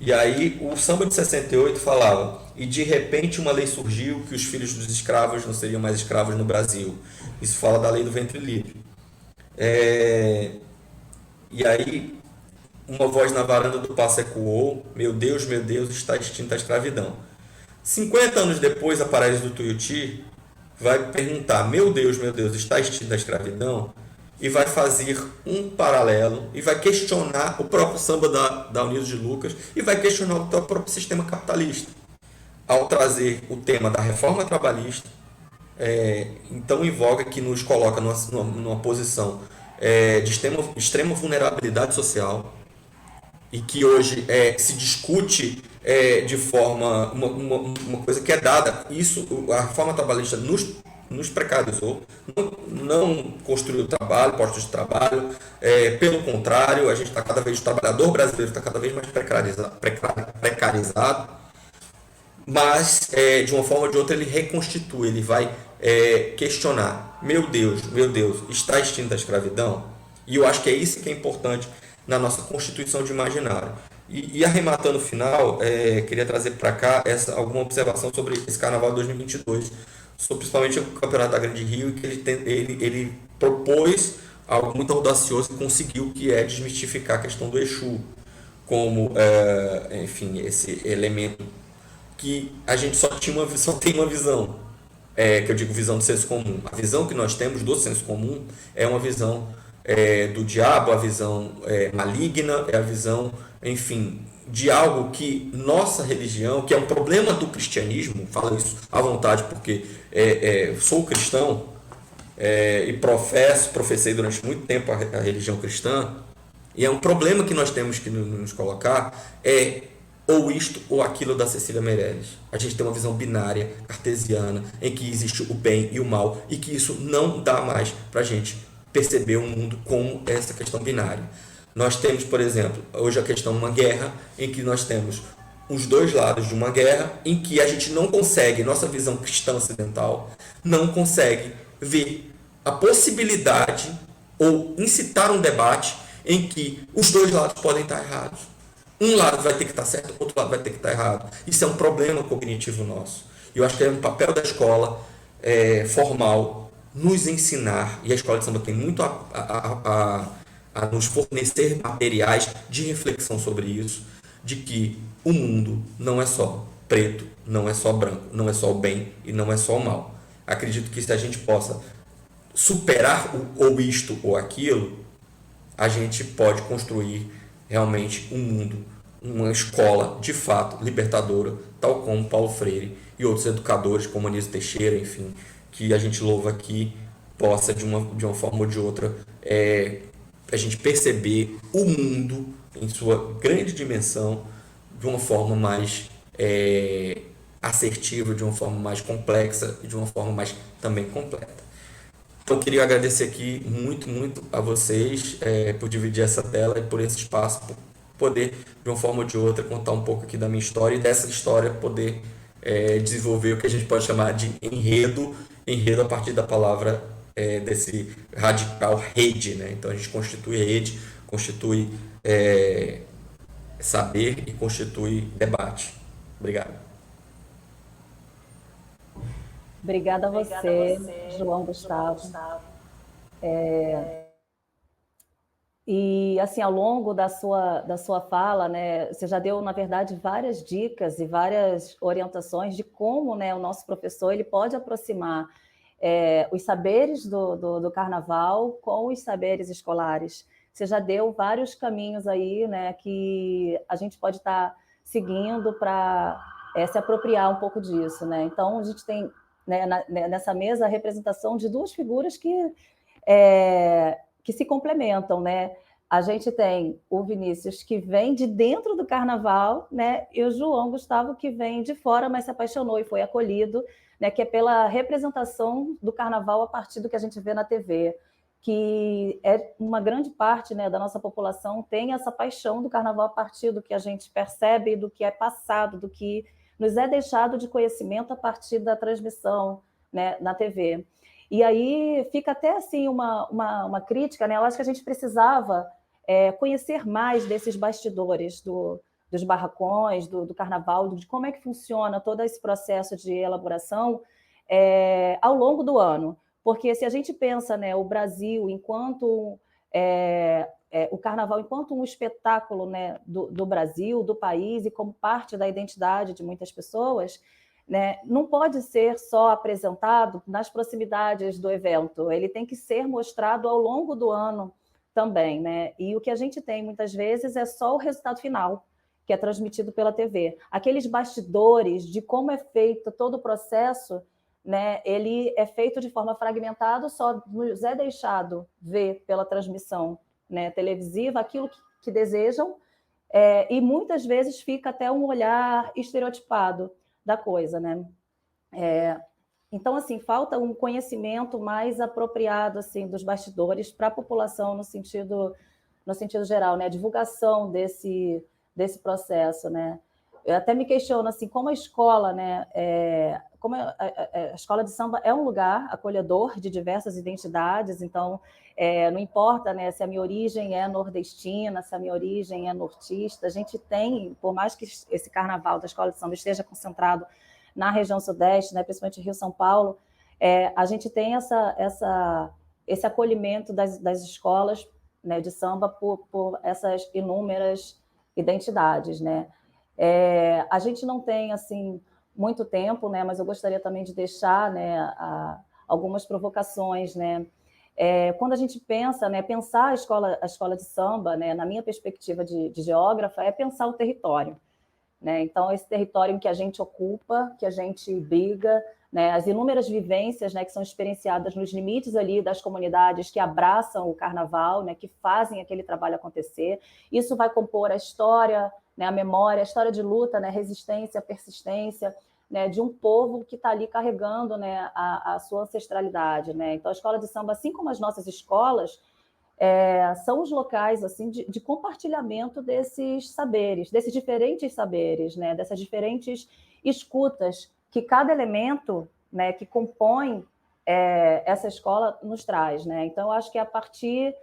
E aí o samba de 68 falava: e de repente uma lei surgiu que os filhos dos escravos não seriam mais escravos no Brasil. Isso fala da lei do ventre livre. E aí uma voz na varanda do paço ecoou: meu Deus, está extinta a escravidão. 50 anos depois, a Paraíso do Tuiuti vai perguntar: meu Deus, está extinta a escravidão? E vai fazer um paralelo e vai questionar o próprio samba da Unidos de Lucas e vai questionar o próprio sistema capitalista, ao trazer o tema da reforma trabalhista, então em voga, que nos coloca numa posição de extrema vulnerabilidade social, e que hoje se discute de forma uma coisa que é dada. Isso, a reforma trabalhista nos precarizou, não construiu trabalho, postos de trabalho, pelo contrário, a gente está cada vez, o trabalhador brasileiro está cada vez mais precarizado, mas de uma forma ou de outra ele reconstitui, ele vai questionar: meu Deus, está extinta a escravidão? E eu acho que é isso que é importante na nossa constituição de imaginário. E arrematando o final, queria trazer para cá alguma observação sobre esse Carnaval de 2022, principalmente o Campeonato da Grande Rio, e que ele propôs algo muito audacioso e conseguiu, que é desmistificar a questão do Exu como, enfim, esse elemento que a gente só tem uma visão, que eu digo visão do senso comum. A visão que nós temos do senso comum é uma visão do diabo, a visão maligna, é a visão, enfim, de algo que nossa religião, que é um problema do cristianismo, falo isso à vontade porque sou cristão e professei durante muito tempo a religião cristã, e é um problema que nós temos que nos colocar, ou isto ou aquilo da Cecília Meirelles. A gente tem uma visão binária, cartesiana, em que existe o bem e o mal, e que isso não dá mais para a gente perceber o mundo como essa questão binária. Nós temos, por exemplo, hoje a questão de uma guerra, em que nós temos os dois lados de uma guerra, em que a gente não consegue, nossa visão cristã ocidental, não consegue ver a possibilidade ou incitar um debate em que os dois lados podem estar errados. Um lado vai ter que estar certo, o outro lado vai ter que estar errado. Isso é um problema cognitivo nosso. E eu acho que é um papel da escola formal nos ensinar, e a escola de samba tem muito a nos fornecer materiais de reflexão sobre isso, de que o mundo não é só preto, não é só branco, não é só o bem e não é só o mal. Acredito que se a gente possa superar ou isto ou aquilo, a gente pode construir realmente um mundo, uma escola de fato libertadora, tal como Paulo Freire e outros educadores, como Anísio Teixeira, enfim, que a gente louva aqui, possa de uma forma ou de outra a gente perceber o mundo em sua grande dimensão de uma forma mais assertiva, de uma forma mais complexa e de uma forma mais também completa. Então, eu queria agradecer aqui muito, muito a vocês por dividir essa tela e por esse espaço, por poder, de uma forma ou de outra, contar um pouco aqui da minha história e dessa história poder desenvolver o que a gente pode chamar de enredo a partir da palavra desse radical rede, né? Então, a gente constitui rede, constitui saber e constitui debate. Obrigado. Obrigada a você, João Gustavo. E, assim, ao longo da sua fala, né, você já deu, na verdade, várias dicas e várias orientações de como, né, o nosso professor ele pode aproximar os saberes do carnaval com os saberes escolares. Você já deu vários caminhos aí, né, que a gente pode estar seguindo para se apropriar um pouco disso, né? Então, a gente tem, né, nessa mesa a representação de duas figuras que se complementam, né? A gente tem o Vinícius, que vem de dentro do carnaval, né? E o João Gustavo, que vem de fora, mas se apaixonou e foi acolhido, né? Que é pela representação do carnaval a partir do que a gente vê na TV, que é uma grande parte, né, da nossa população tem essa paixão do carnaval a partir do que a gente percebe, do que é passado, do que nos é deixado de conhecimento a partir da transmissão, né, na TV. E aí fica até assim uma crítica, né? Eu acho que a gente precisava conhecer mais desses bastidores dos barracões, do carnaval, de como é que funciona todo esse processo de elaboração ao longo do ano. Porque se a gente pensa, né, o Brasil enquanto o carnaval enquanto um espetáculo, né, do Brasil, do país, e como parte da identidade de muitas pessoas, né, não pode ser só apresentado nas proximidades do evento, ele tem que ser mostrado ao longo do ano também, né? E o que a gente tem muitas vezes é só o resultado final, que é transmitido pela TV. Aqueles bastidores de como é feito todo o processo, né, ele é feito de forma fragmentada, só nos é deixado ver pela transmissão, né, televisiva aquilo que desejam, e muitas vezes fica até um olhar estereotipado da coisa, né? Então, assim, falta um conhecimento mais apropriado, assim, dos bastidores para a população no sentido geral, né? A divulgação desse processo, né? Eu até me questiono, assim, como a escola, né? Como a escola de samba é um lugar acolhedor de diversas identidades, então não importa, né, se a minha origem é nordestina, se a minha origem é nortista, a gente tem, por mais que esse carnaval da escola de samba esteja concentrado na região sudeste, né, principalmente Rio, São Paulo, a gente tem esse acolhimento das escolas, né, de samba por essas inúmeras identidades, né? A gente não tem assim muito tempo, né, mas eu gostaria também de deixar, né, algumas provocações, né? Quando a gente pensa, né, pensar a escola de samba, né, na minha perspectiva de geógrafa, é pensar o território, né? Então, esse território em que a gente ocupa, que a gente briga, né, as inúmeras vivências, né, que são experienciadas nos limites ali das comunidades que abraçam o carnaval, né, que fazem aquele trabalho acontecer. Isso vai compor a história, né, a memória, a história de luta, né, resistência, persistência, né, de um povo que está ali carregando, né, a sua ancestralidade, né? Então, a escola de samba, assim como as nossas escolas, são os locais assim de compartilhamento desses saberes, desses diferentes saberes, né, dessas diferentes escutas que cada elemento, né, que compõe essa escola nos traz, né? Então, eu acho que a partir,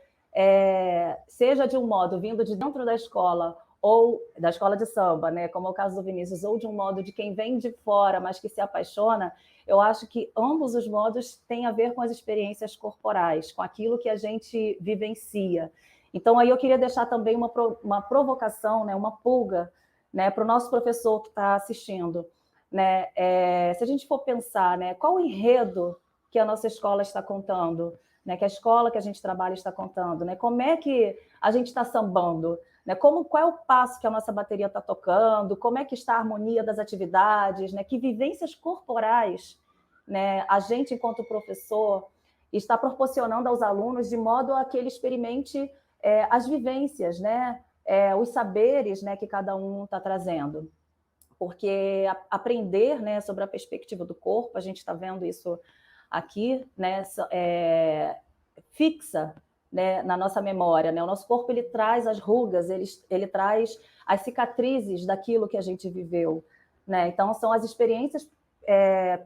seja de um modo vindo de dentro da escola ou da escola de samba, né, como é o caso do Vinícius, ou de um modo de quem vem de fora, mas que se apaixona, eu acho que ambos os modos têm a ver com as experiências corporais, com aquilo que a gente vivencia. Então, aí eu queria deixar também uma provocação, né, uma pulga, né, para o nosso professor que está assistindo. Né? Se a gente for pensar, né, qual o enredo que a nossa escola está contando, né, que a escola que a gente trabalha está contando, né, como é que a gente está sambando, né, qual é o passo que a nossa bateria está tocando, como é que está a harmonia das atividades, né, que vivências corporais, né, a gente, enquanto professor, está proporcionando aos alunos de modo a que ele experimente as vivências, né, os saberes, né, que cada um está trazendo. Porque aprender, né, sobre a perspectiva do corpo, a gente está vendo isso aqui, né, fixa, né, na nossa memória. Né? O nosso corpo ele traz as rugas, ele traz as cicatrizes daquilo que a gente viveu. Né? Então, são as experiências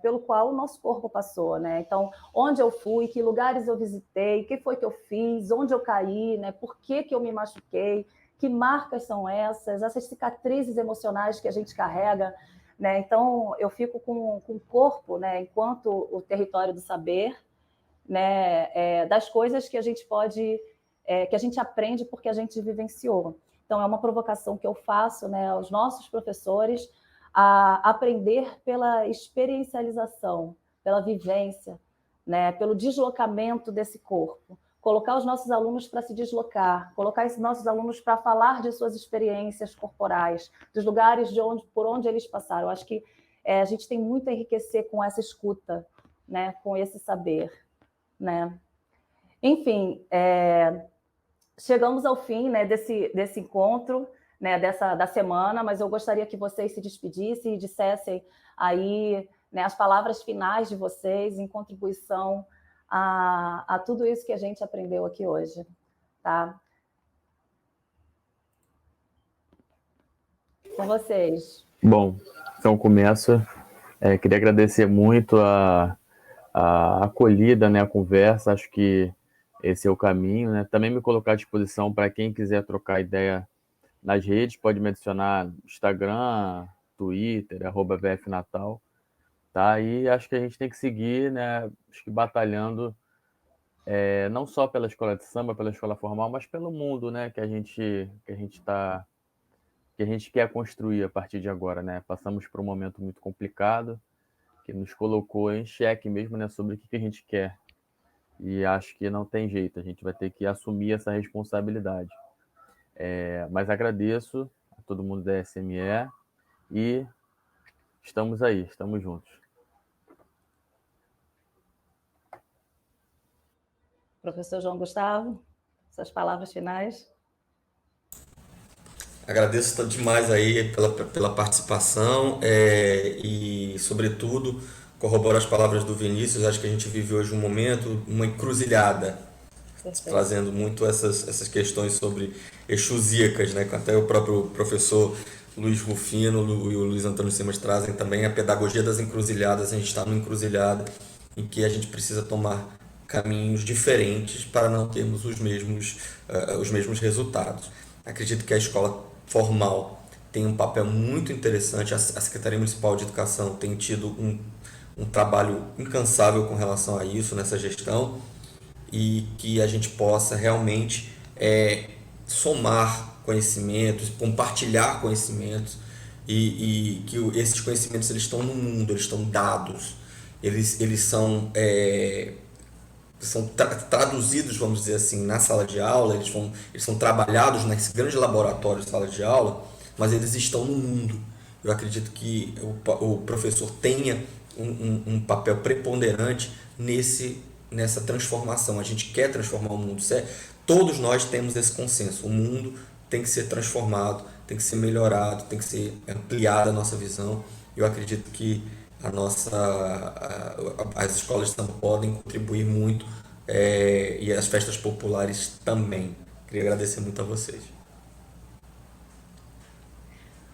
pelo qual o nosso corpo passou. Né? Então, onde eu fui, que lugares eu visitei, o que foi que eu fiz, onde eu caí, né? Por que eu me machuquei, que marcas são essas cicatrizes emocionais que a gente carrega. Né? Então, eu fico com o corpo, né, enquanto o território do saber, né, das coisas que a gente pode, que a gente aprende porque a gente vivenciou. Então, é uma provocação que eu faço, né, aos nossos professores a aprender pela experiencialização, pela vivência, né, pelo deslocamento desse corpo. Colocar os nossos alunos para se deslocar, colocar esses nossos alunos para falar de suas experiências corporais, dos lugares por onde eles passaram. Eu acho que a gente tem muito a enriquecer com essa escuta, né, com esse saber. Né? Enfim, chegamos ao fim, né, desse encontro, né, da semana, mas eu gostaria que vocês se despedissem e dissessem aí, né, as palavras finais de vocês em contribuição a tudo isso que a gente aprendeu aqui hoje. Tá? Com vocês. Bom, então começo. Queria agradecer muito a acolhida, né, a conversa. Acho que esse é o caminho, né? Também me colocar à disposição para quem quiser trocar ideia nas redes, pode me adicionar no Instagram, Twitter, @vfnatal, tá? E acho que a gente tem que seguir, né, acho que batalhando não só pela escola de samba, pela escola formal, mas pelo mundo, né, que a gente quer construir a partir de agora, né? Passamos por um momento muito complicado, que nos colocou em xeque mesmo, né, sobre o que a gente quer. E acho que não tem jeito, a gente vai ter que assumir essa responsabilidade. Mas agradeço a todo mundo da SME e estamos aí, estamos juntos. Professor João Gustavo, suas palavras finais. Agradeço demais aí pela participação e, sobretudo, corroboro as palavras do Vinícius. Acho que a gente vive hoje um momento, uma encruzilhada, Perfeito. trazendo muito essas questões sobre exusíacas, né? Que até o próprio professor Luiz Rufino e o Luiz Antônio Simas trazem também a pedagogia das encruzilhadas. A gente está numa encruzilhada em que a gente precisa tomar caminhos diferentes para não termos os mesmos resultados. Acredito que a escola formal tem um papel muito interessante. A Secretaria Municipal de Educação tem tido um trabalho incansável com relação a isso, nessa gestão, e que a gente possa realmente somar conhecimentos, compartilhar conhecimentos, e que esses conhecimentos eles estão no mundo, eles estão dados, eles são traduzidos, vamos dizer assim, na sala de aula, eles são trabalhados nesse grande laboratório de sala de aula, mas eles estão no mundo. Eu acredito que o professor tenha um papel preponderante nessa transformação. A gente quer transformar o mundo. Todos nós temos esse consenso. O mundo tem que ser transformado, tem que ser melhorado, tem que ser ampliada a nossa visão. Eu acredito que as escolas de samba podem contribuir muito, e as festas populares também. Queria agradecer muito a vocês.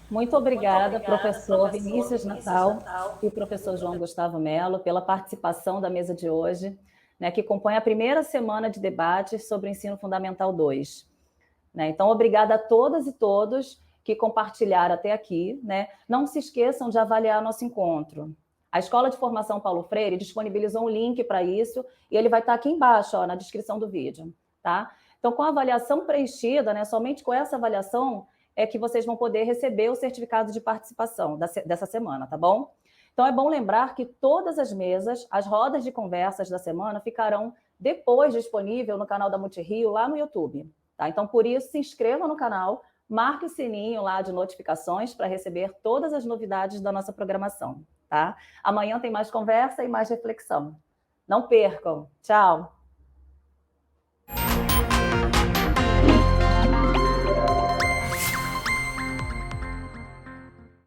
Muito obrigada, professor Vinícius Natal e professor João Gustavo Mello, pela participação da mesa de hoje, né, que compõe a primeira semana de debate sobre o Ensino Fundamental 2. Né? Então, obrigada a todas e todos. que compartilharam até aqui, né? Não se esqueçam de avaliar nosso encontro. A Escola de Formação Paulo Freire disponibilizou um link para isso e ele vai estar aqui embaixo, ó, na descrição do vídeo, tá? Então, com a avaliação preenchida, né, somente com essa avaliação é que vocês vão poder receber o certificado de participação dessa semana, tá bom? Então, é bom lembrar que todas as mesas, as rodas de conversas da semana ficarão depois disponível no canal da Multirio, lá no YouTube, tá? Então, por isso, se inscreva no canal, marque o sininho lá de notificações para receber todas as novidades da nossa programação, tá? Amanhã tem mais conversa e mais reflexão. Não percam. Tchau!